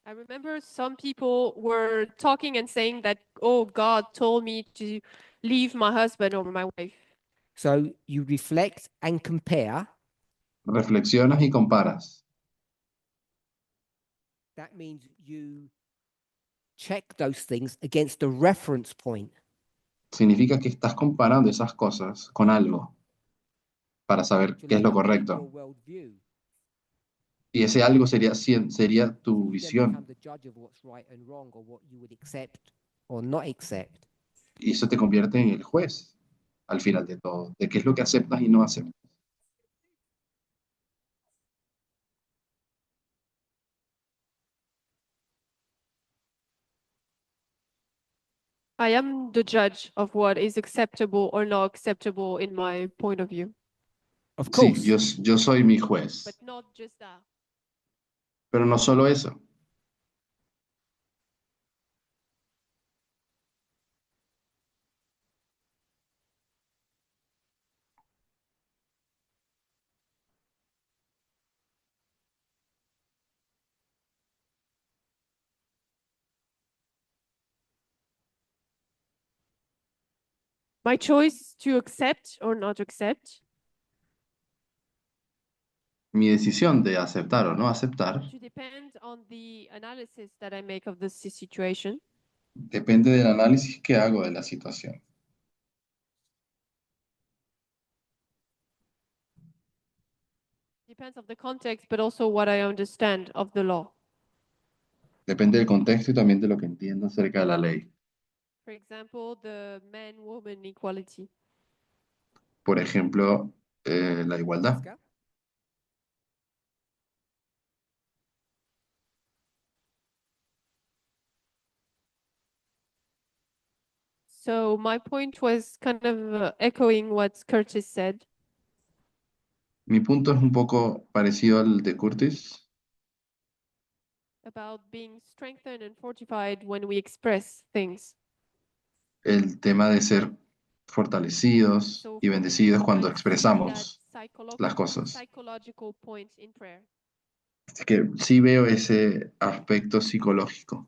I remember some people were talking and saying that, oh, God told me to leave my husband or my wife. So you reflect and compare. Reflexionas y comparas. That means you check those things against a reference point. Significa que estás comparando esas cosas con algo para saber to qué es lo line up with your correcto. worldview. Y ese algo sería tu You then become visión. the judge of what's right and wrong, or what you would accept or not accept. Y eso te convierte en el juez al final de todo, de qué es lo que aceptas y no aceptas. I am the judge of what is acceptable or not acceptable in my point of view. Of Sí, course, yo soy mi juez, But not just that. pero no solo eso. My choice to accept or not accept Mi decisión de aceptar o no aceptar to depend on the analysis that I make of this situation. depende del análisis que hago de la situación. Depends of the context, but also what I understand of the law. Depende del contexto y también de lo que entiendo acerca de la ley. For example, the man-woman equality. Por ejemplo, la igualdad. Oscar? So my point was kind of echoing what Curtis said. Mi punto es un poco parecido al de Curtis, About being strengthened and fortified when we express things. el tema de ser fortalecidos So y for me, bendecidos cuando I see that expresamos las cosas. psychological point in prayer. Es que sí veo ese aspecto psicológico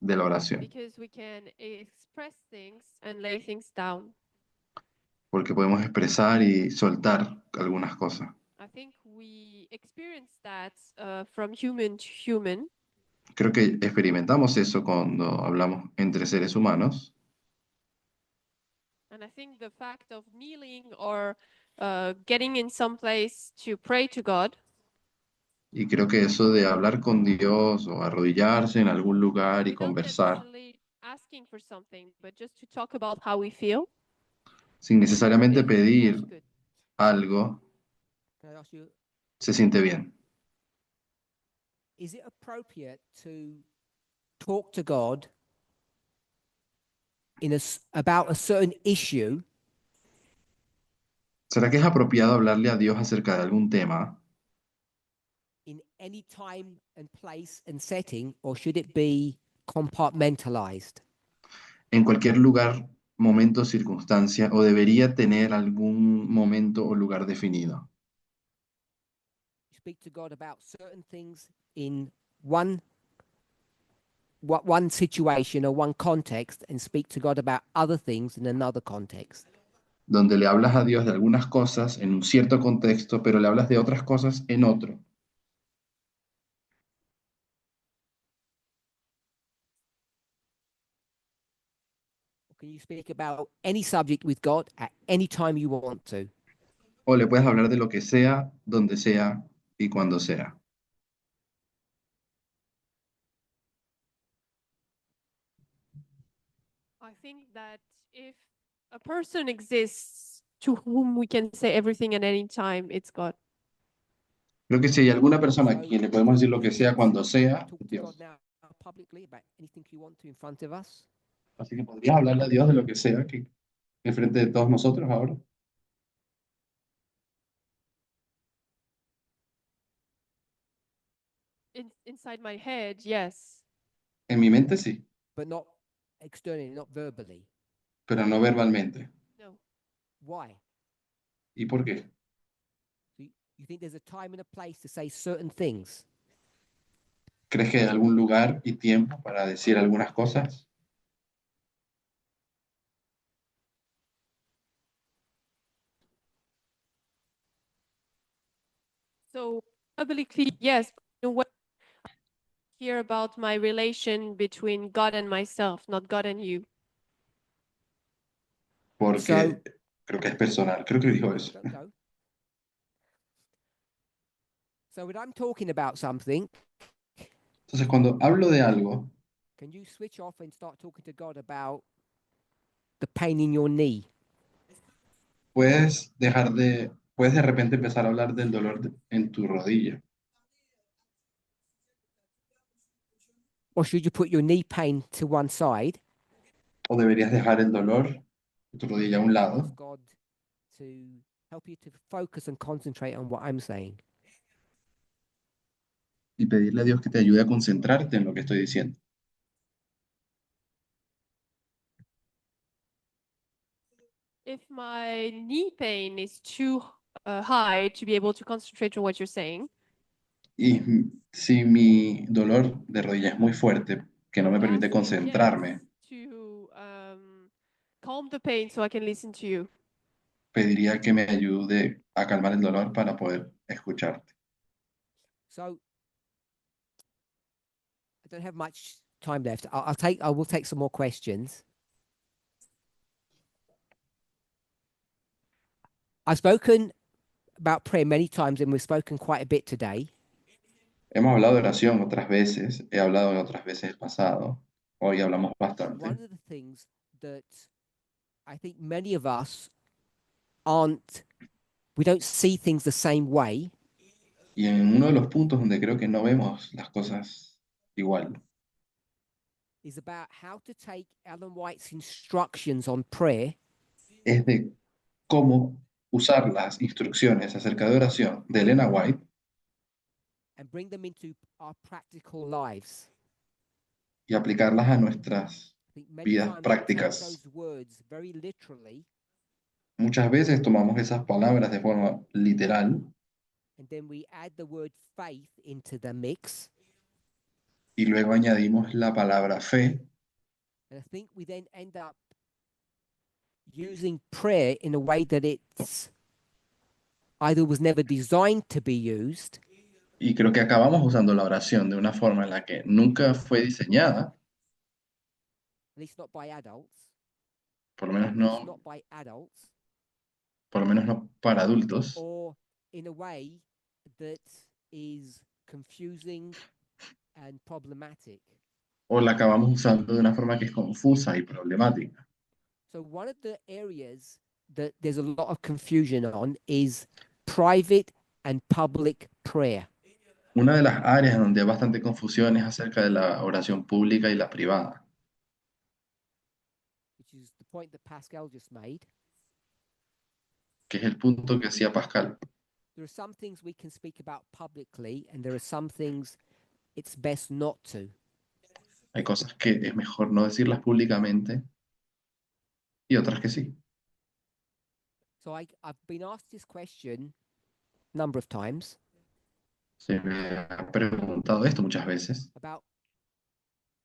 de la oración, Because we can express things and lay things down. porque podemos expresar y soltar algunas cosas. I think we experience that from human to human. Creo que experimentamos eso cuando hablamos entre seres humanos, And I think the fact of kneeling or getting in some place to pray to God y creo que eso de hablar con Dios o arrodillarse en algún lugar y without conversar, necessarily asking for something, but just to talk about how we feel, sin necesariamente it pedir feels good. algo, Can I ask you, se siente bien. is it appropriate to talk to God about a certain issue ¿Será que es apropiado hablarle a Dios acerca de algún tema in any time and place and setting, or should it be compartmentalized? en cualquier lugar, momento, circunstancia, o debería tener algún momento o lugar definido? You speak to God about certain things in one situation or one context, and speak to God about other things in another context. Donde le hablas a Dios de algunas cosas en un cierto contexto, pero le hablas de otras cosas en otro. Or can you speak about any subject with God at any time you want to? O le puedes hablar de lo que sea, donde sea y cuando sea. I think that if a person exists to whom we can say everything at any time, it's God. Creo que si hay alguna persona a quien le podemos decir lo que sea cuando sea, Talk es to God Dios. now publicly about anything you want to in front of us. Así que podrías hablarle a Dios de lo que sea que enfrente de todos nosotros ahora. Inside my head, yes. En mi mente sí, But not externally, not verbally. pero no verbalmente. No. Why? ¿Y por qué? So you think there's a time and a place to say certain things? ¿Crees que hay algún lugar y tiempo para decir algunas cosas? So publicly, yes. But when I hear about my relation between God and myself, not God and you. Porque So- creo que es personal. Creo que dijo eso. Don't go. So when I'm talking about something, Entonces, cuando hablo de algo, can you switch off and start talking to God about the pain in your knee? puedes de repente empezar a hablar del dolor en tu rodilla. Or should you put your knee pain to one side, O deberías dejar el dolor de tu rodilla a un lado ask God to help you to focus and concentrate on what I'm saying? y pedirle a Dios que te ayude a concentrarte en lo que estoy diciendo. If my knee pain is too high to be able to concentrate on what you're saying, Y si mi dolor de rodilla es muy fuerte, que no me I would permite ask you, concentrarme, yes, to calm the pain so I can listen to you. pediría que me ayude a calmar el dolor para poder escucharte. So I don't have much time left. I will take some more questions. I've spoken about prayer many times, and we've spoken quite a bit today. Hemos hablado de oración otras veces, he hablado en otras veces del pasado, hoy hablamos One bastante. of the things that I think many of us we don't see things the same way Y en uno de los puntos donde creo que no vemos las cosas igual, is about how to take Ellen White's instructions on prayer es de cómo usar las instrucciones acerca de oración de Elena White and bring them into our practical lives. y aplicarlas a nuestras I think many vidas times we take prácticas. those words very literally, Muchas veces tomamos esas palabras de forma literal and then we add the word faith into the mix. y luego añadimos la palabra fe And I think we then end up using prayer in a way that it's either was never designed to be used, y creo que acabamos usando la oración de una forma en la que nunca fue diseñada, at least not by adults, por lo menos at least no, not by adults, por lo menos no para adultos, or in a way that is confusing and problematic. o la acabamos usando de una forma que es confusa y problemática. So one of the areas that there's a lot of confusion on is private and public prayer. Una de las áreas donde hay bastante confusión es acerca de la oración pública y la privada, Which is the point that Pascal just made. que es el punto que hacía Pascal. There are some things we can speak about publicly, and there are some things it's best not to. Hay cosas que es mejor no decirlas públicamente y otras que sí. So I've been asked this question a number of times Se me ha preguntado esto muchas veces, about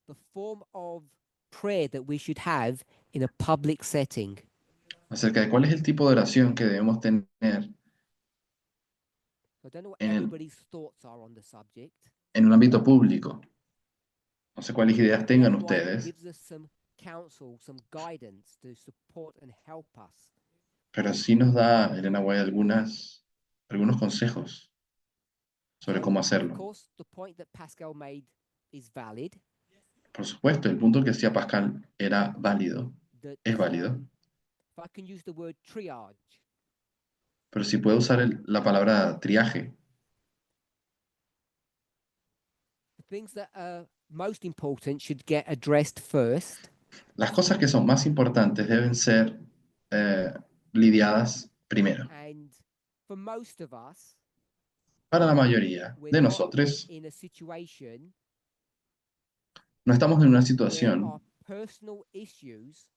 the form of prayer that we should have in a public setting. acerca de cuál es el tipo de oración que debemos tener So I don't know what En el- everybody's thoughts are on the subject. en un ámbito público. No sé cuáles ideas tengan Ellen White ustedes, gives us some counsel, some guidance to support and help us. pero sí nos da Elena White algunos consejos sobre So, cómo Of hacerlo. course, the point that Pascal made is valid. Por supuesto, el punto que hacía Pascal era válido, That es válido, if I can use the word triage, pero si puedo usar la palabra triaje, things that are most important should get addressed first. Las cosas que son más importantes deben ser lidiadas primero. And for most of us, Para la mayoría we're de not nosotros, in a situation no estamos en una where situación our personal issues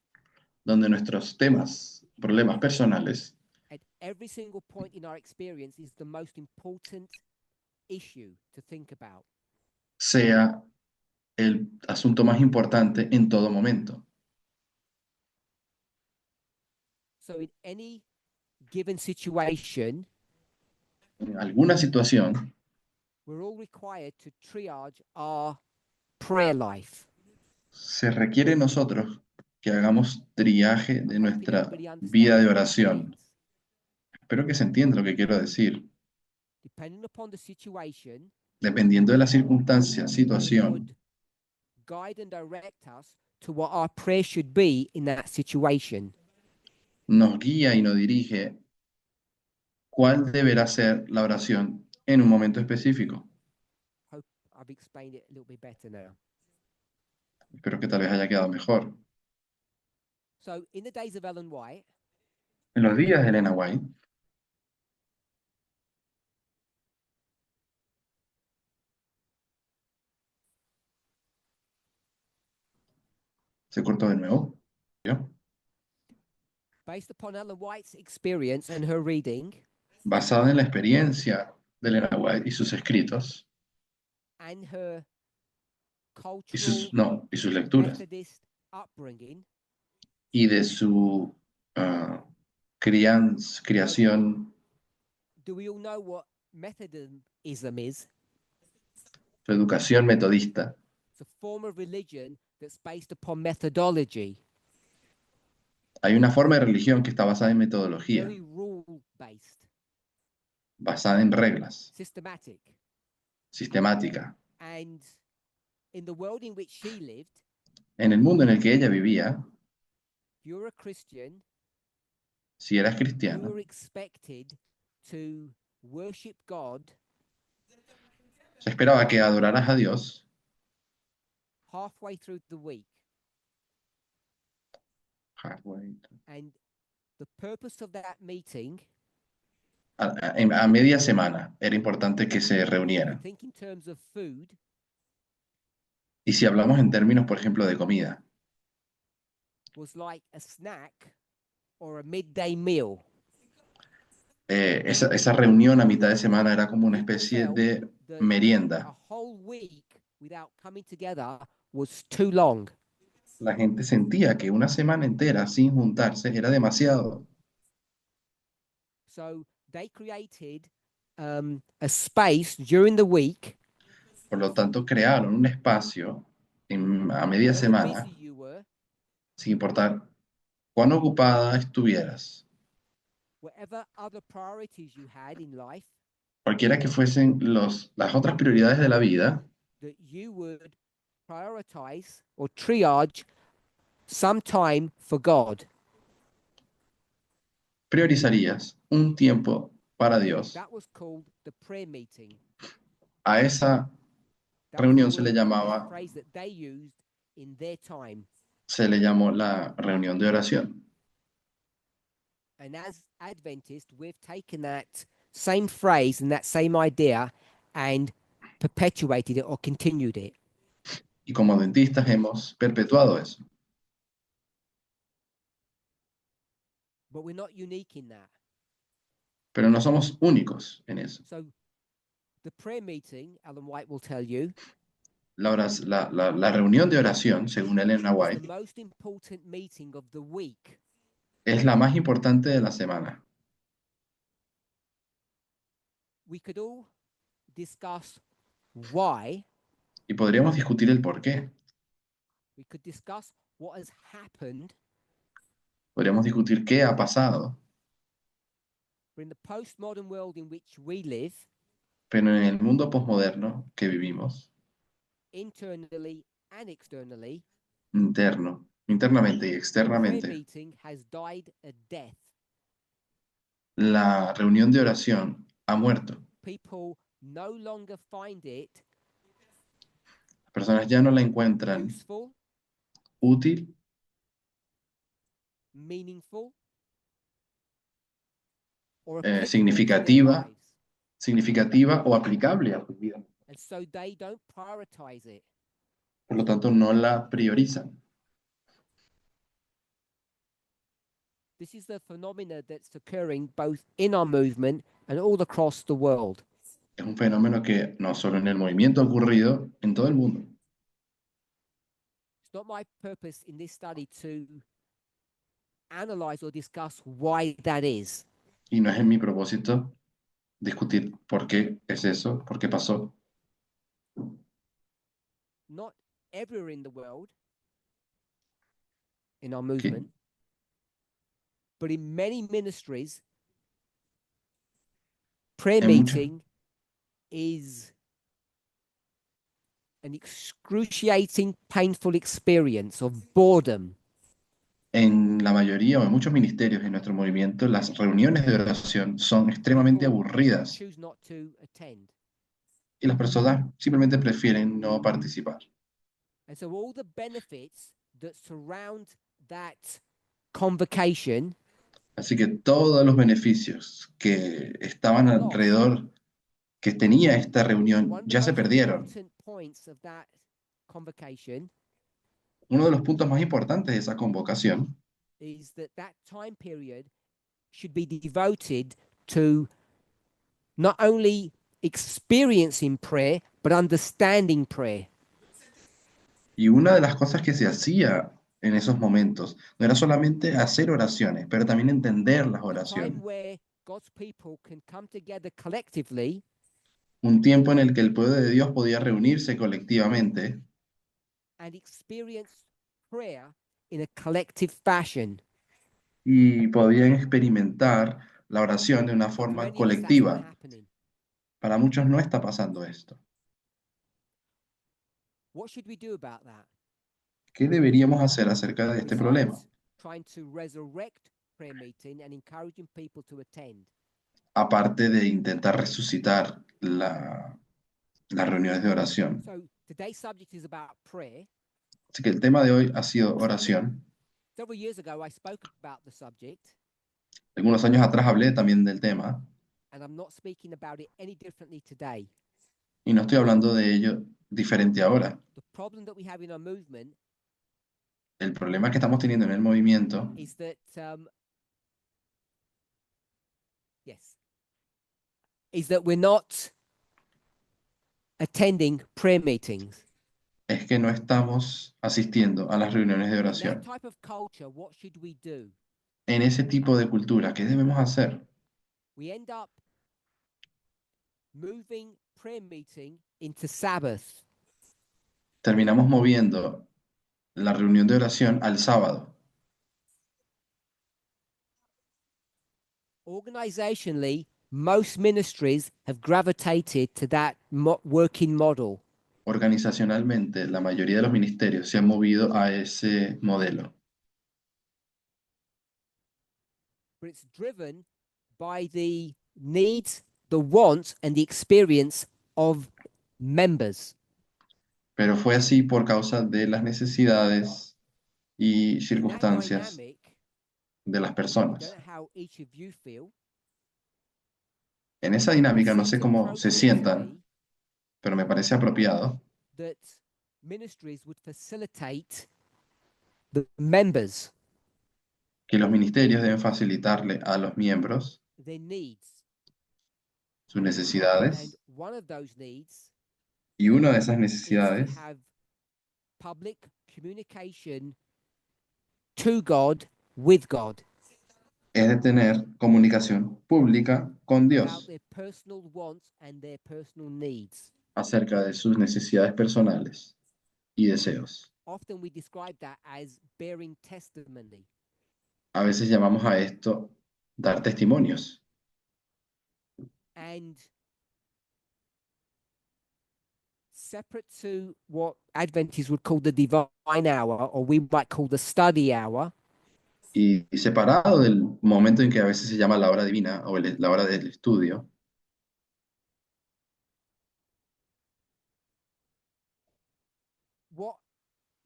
donde nuestros temas, problemas personales, at every single point in our experience is the most important issue to think about. sea el asunto más importante en todo momento. So in any given situation, En alguna situación, we're all required to triage our prayer life. se requiere de nosotros que hagamos triaje de I'm hoping nuestra everybody understands vida de what that oración. means. Espero que se entienda lo que quiero decir. Depending upon the situation, Dependiendo de la circunstancia, situación, would guide and direct us to what our prayer should be in that situation. nos guía y nos dirige cuál deberá ser la oración en un momento específico. Hope I've explained it a little bit better now. Espero que tal vez haya quedado mejor. So in the days of Ellen White, En los días de Elena White, se cortó de nuevo. ¿Vio? based upon Ellen White's experience and her reading Basada en la experiencia de Elena White y sus escritos and her y cultural sus lecturas Methodist upbringing, y de su criación, do we all know what Methodism is? su educación metodista. It's a form of religion that's based upon methodology, Hay una forma de religión que está basada en metodología, very rule-based, basada en reglas, systematic. sistemática. And in the world in which she lived, En el mundo en el que ella vivía, if you're a Christian, si eras you cristiana, were expected to worship God se esperaba que adoraras a Dios halfway through the week. halfway, And the purpose of that meeting, a media semana. Era importante que se reunieran. think in terms of food, Y si hablamos en términos, por ejemplo, de comida, was like a snack or a midday meal. esa reunión a mitad de semana era como una especie de That merienda. a whole week without coming together was too long. La gente sentía que una semana entera sin juntarse era demasiado. So they created a space during the week. Por lo tanto, crearon un espacio a media However semana, busy you were, sin importar cuán ocupada estuvieras, whatever other priorities you had in life, cualquiera que fuesen las otras prioridades de la vida, that you would prioritize or triage some time for God. priorizarías un tiempo para Dios. That was called the prayer meeting. A esa That was reunión the se le word, the llamaba, phrase that they used in their time. se le llamó la reunión de oración. And as Adventists, we've taken that same phrase and that same idea and perpetuated it or continued it. Y como adventistas hemos perpetuado eso. But we're not unique in that. Pero no somos únicos en eso. So the prayer meeting, Ellen White will tell you, La reunión de oración, según Elena is White, the most important meeting of the week. es la más importante de la semana. We could all discuss why. Y podríamos discutir el por qué. We could discuss what has happened. Podríamos discutir qué ha pasado. But in the postmodern world in which we live, Pero en el mundo posmoderno que vivimos, internally and externally, internamente y the prayer externamente, meeting has died a death. la reunión de oración ha muerto. People no longer find it personas ya no la encuentran useful, útil, meaningful, or applicable to their significativa, lives. significativa o aplicable a su vida. And so they don't prioritize it. Por lo tanto, no la priorizan. This is the phenomena that's occurring both in our movement and all across the world. Es un fenómeno que no solo en el movimiento ha ocurrido, en todo el mundo. It's not my purpose in this study to analyze or discuss why that is. Y no es en mi propósito discutir por qué es eso, por qué pasó. Not everywhere in the world, in our movement, but in many ministries, prayer En muchas- meeting is an excruciating, painful experience of boredom. En la mayoría o en muchos ministerios en nuestro movimiento, las reuniones de oración son extremadamente People aburridas choose not to attend. y las personas simplemente prefieren no participar. And so all the benefits that surround that convocation Así que todos los beneficios que estaban alrededor, que tenía esta reunión, one of the ya se most perdieron. important points of that convocation Uno de los puntos más importantes de esa convocación is that that time period should be devoted to not only experiencing prayer but understanding prayer. y una de las cosas que se hacía en esos momentos no era solamente hacer oraciones, pero también entender las A time oraciones. where God's people can come together collectively Un tiempo en el que el pueblo de Dios podía reunirse colectivamente and experience prayer in a collective fashion. y podían experimentar la oración de una But for forma many of us, that's not colectiva. happening. Para muchos no está pasando esto. What should we do about that? ¿Qué deberíamos hacer acerca de este problema? Besides trying to resurrect prayer meeting and encouraging people to attend. Aparte de intentar resucitar las reuniones de oración. So today's subject is about prayer. Así que el tema de hoy ha sido oración. Several years ago, I spoke about the subject, Algunos años atrás hablé también del tema and I'm not speaking about it any differently today. y no estoy hablando de ello diferente ahora. The problem that we have in our movement El problema que estamos teniendo en el movimiento is that, is that we're not attending prayer meetings. es que no estamos asistiendo a las reuniones de In that oración. type of culture, what should we do? En ese tipo de cultura, ¿qué debemos hacer? We end up moving prayer meeting into Sabbath. Terminamos moviendo la reunión de oración al sábado. Organizationally, most ministries have gravitated to that working model. Organizacionalmente, la mayoría de los ministerios se han movido a ese modelo, But it's driven by the needs, the wants, and the experience of members. pero fue así por causa de las necesidades y In that circunstancias dynamic, de las I don't personas. know how each of you feel. En esa but it dinámica no seems sé cómo se appropriate to sientan, me pero me parece apropiado that ministries would facilitate the members que los ministerios deben facilitarle a los miembros their needs. sus And necesidades one of those needs y una de esas is to necesidades have public communication to God with God es de tener comunicación pública con about Dios their personal wants and their personal needs. acerca de sus necesidades personales y deseos. Often we describe that as bearing testimony. A veces llamamos a esto dar testimonios. And separate to what Adventists would call the divine hour, or we might call the study hour, Y separado del momento en que a veces se llama la hora divina o la hora del estudio,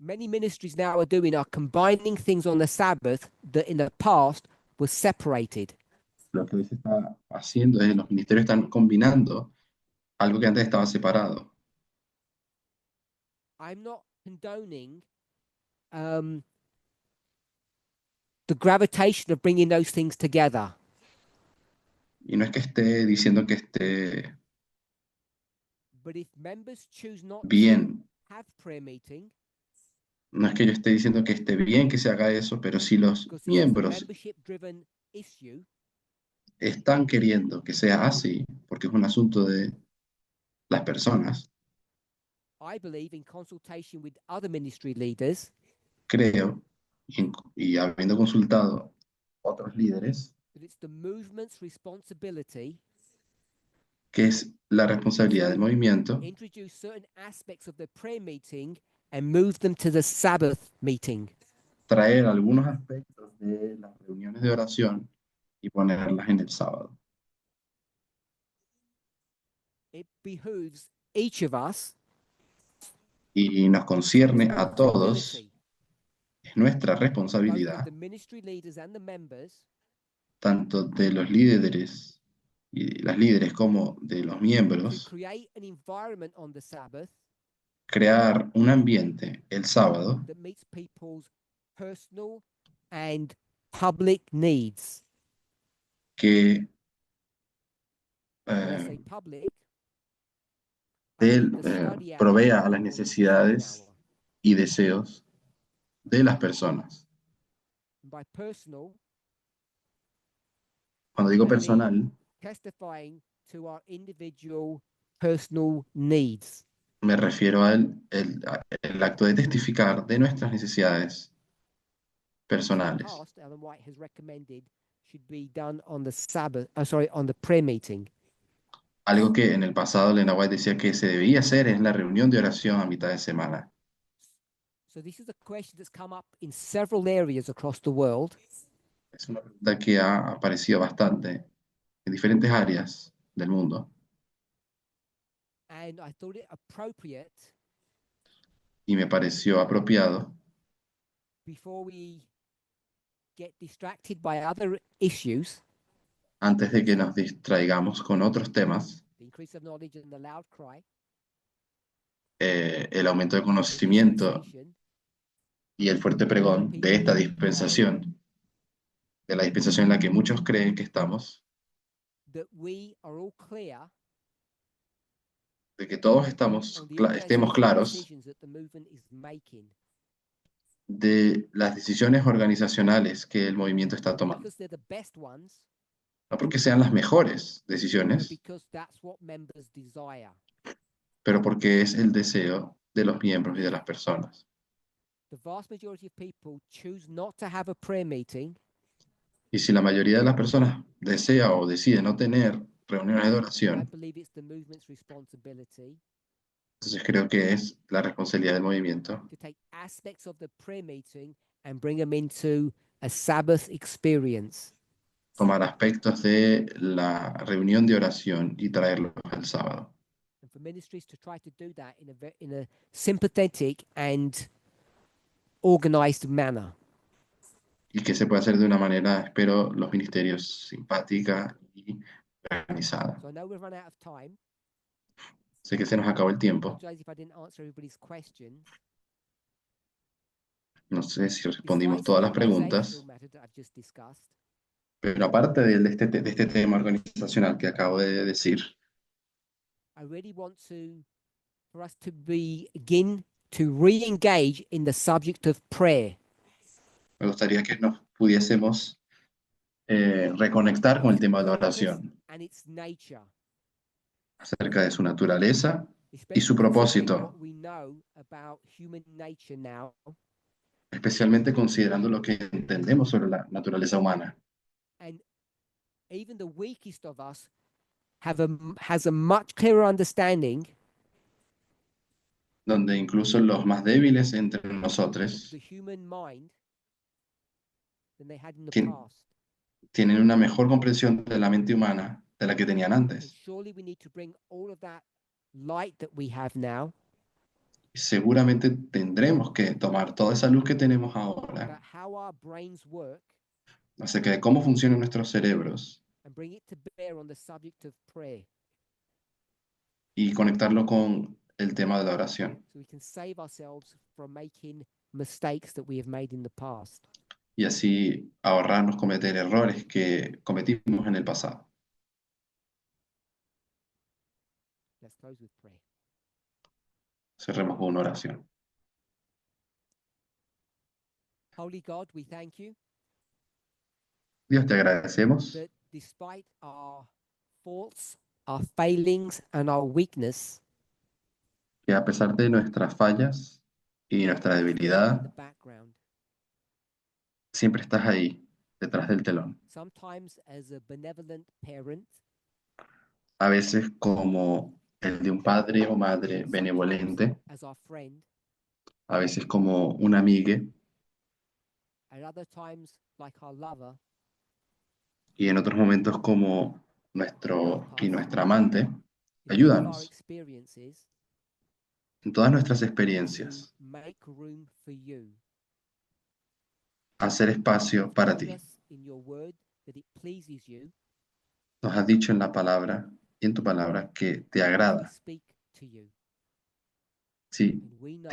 many ministries now are doing are combining things on the Sabbath that in the past was separated. Lo que hoy se está haciendo es los ministerios están combinando algo que antes estaba separado. I'm not condoning the gravitation of bringing those things together. Y no es que esté diciendo que esté But if members choose not bien, to have prayer meeting, no es que yo esté diciendo que esté bien que se haga eso, pero si los because this is a miembros membership-driven issue, están queriendo que sea así, porque es un asunto de las personas, I believe in consultation with other ministry leaders creo, y habiendo consultado otros líderes, that it's the movement's responsibility que es la responsabilidad del movimiento, introduce certain aspects of the prayer meeting and move them to the Sabbath meeting. traer algunos aspectos de las reuniones de oración y ponerlas en el sábado. It behooves each of us, Y nos concierne a todos, responsibility, es nuestra both with responsabilidad, the ministry leaders and the members, tanto de los líderes y las líderes como de los to miembros, create an environment on the Sabbath crear un ambiente el sábado that meets people's personal and public needs. que When I say public, I él mean the study hour provea a las or the teaching necesidades hour. y deseos de las personas. By personal, Cuando digo I mean personal, testifying to our individual personal needs. me refiero el acto de testificar de nuestras necesidades In the personales, past, Ellen White has recommended should be done on the Sabbath, on the prayer meeting. algo que en el pasado Elena White decía que se debía hacer en la reunión de oración a mitad de semana. So this is a question that's come up in several areas across the world. Es una pregunta que ha aparecido bastante en diferentes áreas del mundo And I thought it appropriate y me pareció apropiado, before we get distracted by other issues, antes de que nos distraigamos con otros temas, the increase of knowledge and the loud cry, el aumento de the conocimiento dispensation, y el fuerte pregón de esta dispensación, de la dispensación en la que muchos creen que estamos, that we are all clear de que todos on the estemos organizational claros decisions that the movement is making, de las decisiones organizacionales que el movimiento está not tomando. because they're the best ones, No porque sean las mejores but decisiones, because that's what members desire. pero porque es el deseo de los miembros y de las personas. The vast majority of people choose not to have a prayer meeting Y si la mayoría de las personas desea o decide no tener reuniones de I oración, believe it's the movement's responsibility entonces creo que es la responsabilidad del movimiento to take aspects of the prayer meeting and bring them into a Sabbath experience. tomar aspectos de la reunión de oración y traerlos al sábado. And for ministries to try to do that in a sympathetic and organized manner. Y que se puede hacer de una manera, espero, los ministerios simpática y organizada. So I know we've run out of time. Sé que se nos acabó el I tiempo. apologize if I didn't answer everybody's questions. No sé si respondimos Besides todas the las preguntas, organizational matter that I've just discussed, pero aparte de este tema organizacional que acabo de decir, I really want for us to begin to re-engage in the subject of prayer. me gustaría que nos pudiésemos reconectar con el its tema de la purpose oración, and its nature, acerca de su naturaleza especially su considering propósito. what we know about human nature now, especialmente considerando lo que entendemos sobre la naturaleza humana. and even the weakest of us has a much clearer understanding Donde incluso los más débiles entre of nosotros the human mind than they had in the Tien- past. tienen una mejor comprensión de la mente humana de la que tenían And antes. surely we need to bring all of that light that we have now Seguramente tendremos que tomar toda esa luz que tenemos ahora about how our brains work acerca de cómo funcionan nuestros cerebros and bring it to bear on the subject of prayer y conectarlo con el tema de la oración. so we can save ourselves from making mistakes that we have made in the past. Y así ahorrarnos cometer errores que cometimos en el pasado. Let's close with prayer. Cerremos con una oración. Holy God, we thank you Dios, te agradecemos that despite our faults, our failings, and our weakness, que a pesar de nuestras fallas y nuestra in the debilidad, background, siempre estás ahí, detrás del telón. sometimes as a benevolent parent, A veces como el de un padre o madre benevolente, as our friend, a veces como un amigue at other times like our lover, y en otros momentos como nuestro y nuestra amante. in all of our Ayúdanos experiences en todas nuestras to experiencias make room for you. a hacer espacio para Told ti. us in your word that it pleases you Nos has dicho en la palabra y en tu palabra que te to agrada speak to you. si And we know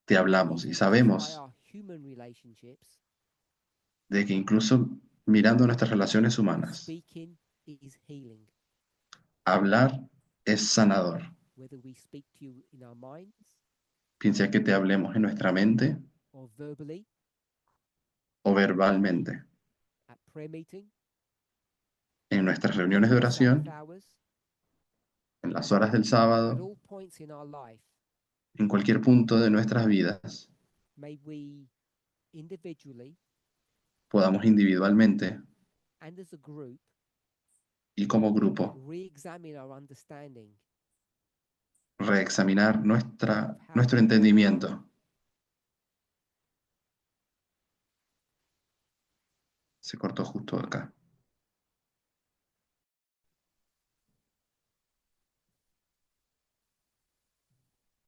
te hablamos y even by sabemos our human relationships, de que incluso mirando nuestras relaciones humanas, speaking is healing. hablar es sanador. Whether we speak to you in our minds Piensa que te hablemos en nuestra mente or verbally o verbalmente, at prayer meeting, en nuestras reuniones de Sabbath oración, hours, en las horas del at sábado, all points in our life, en cualquier punto de nuestras vidas, may we individually podamos individualmente and as a group y como grupo re-examine our understanding reexaminar nuestro entendimiento. Se cortó justo acá.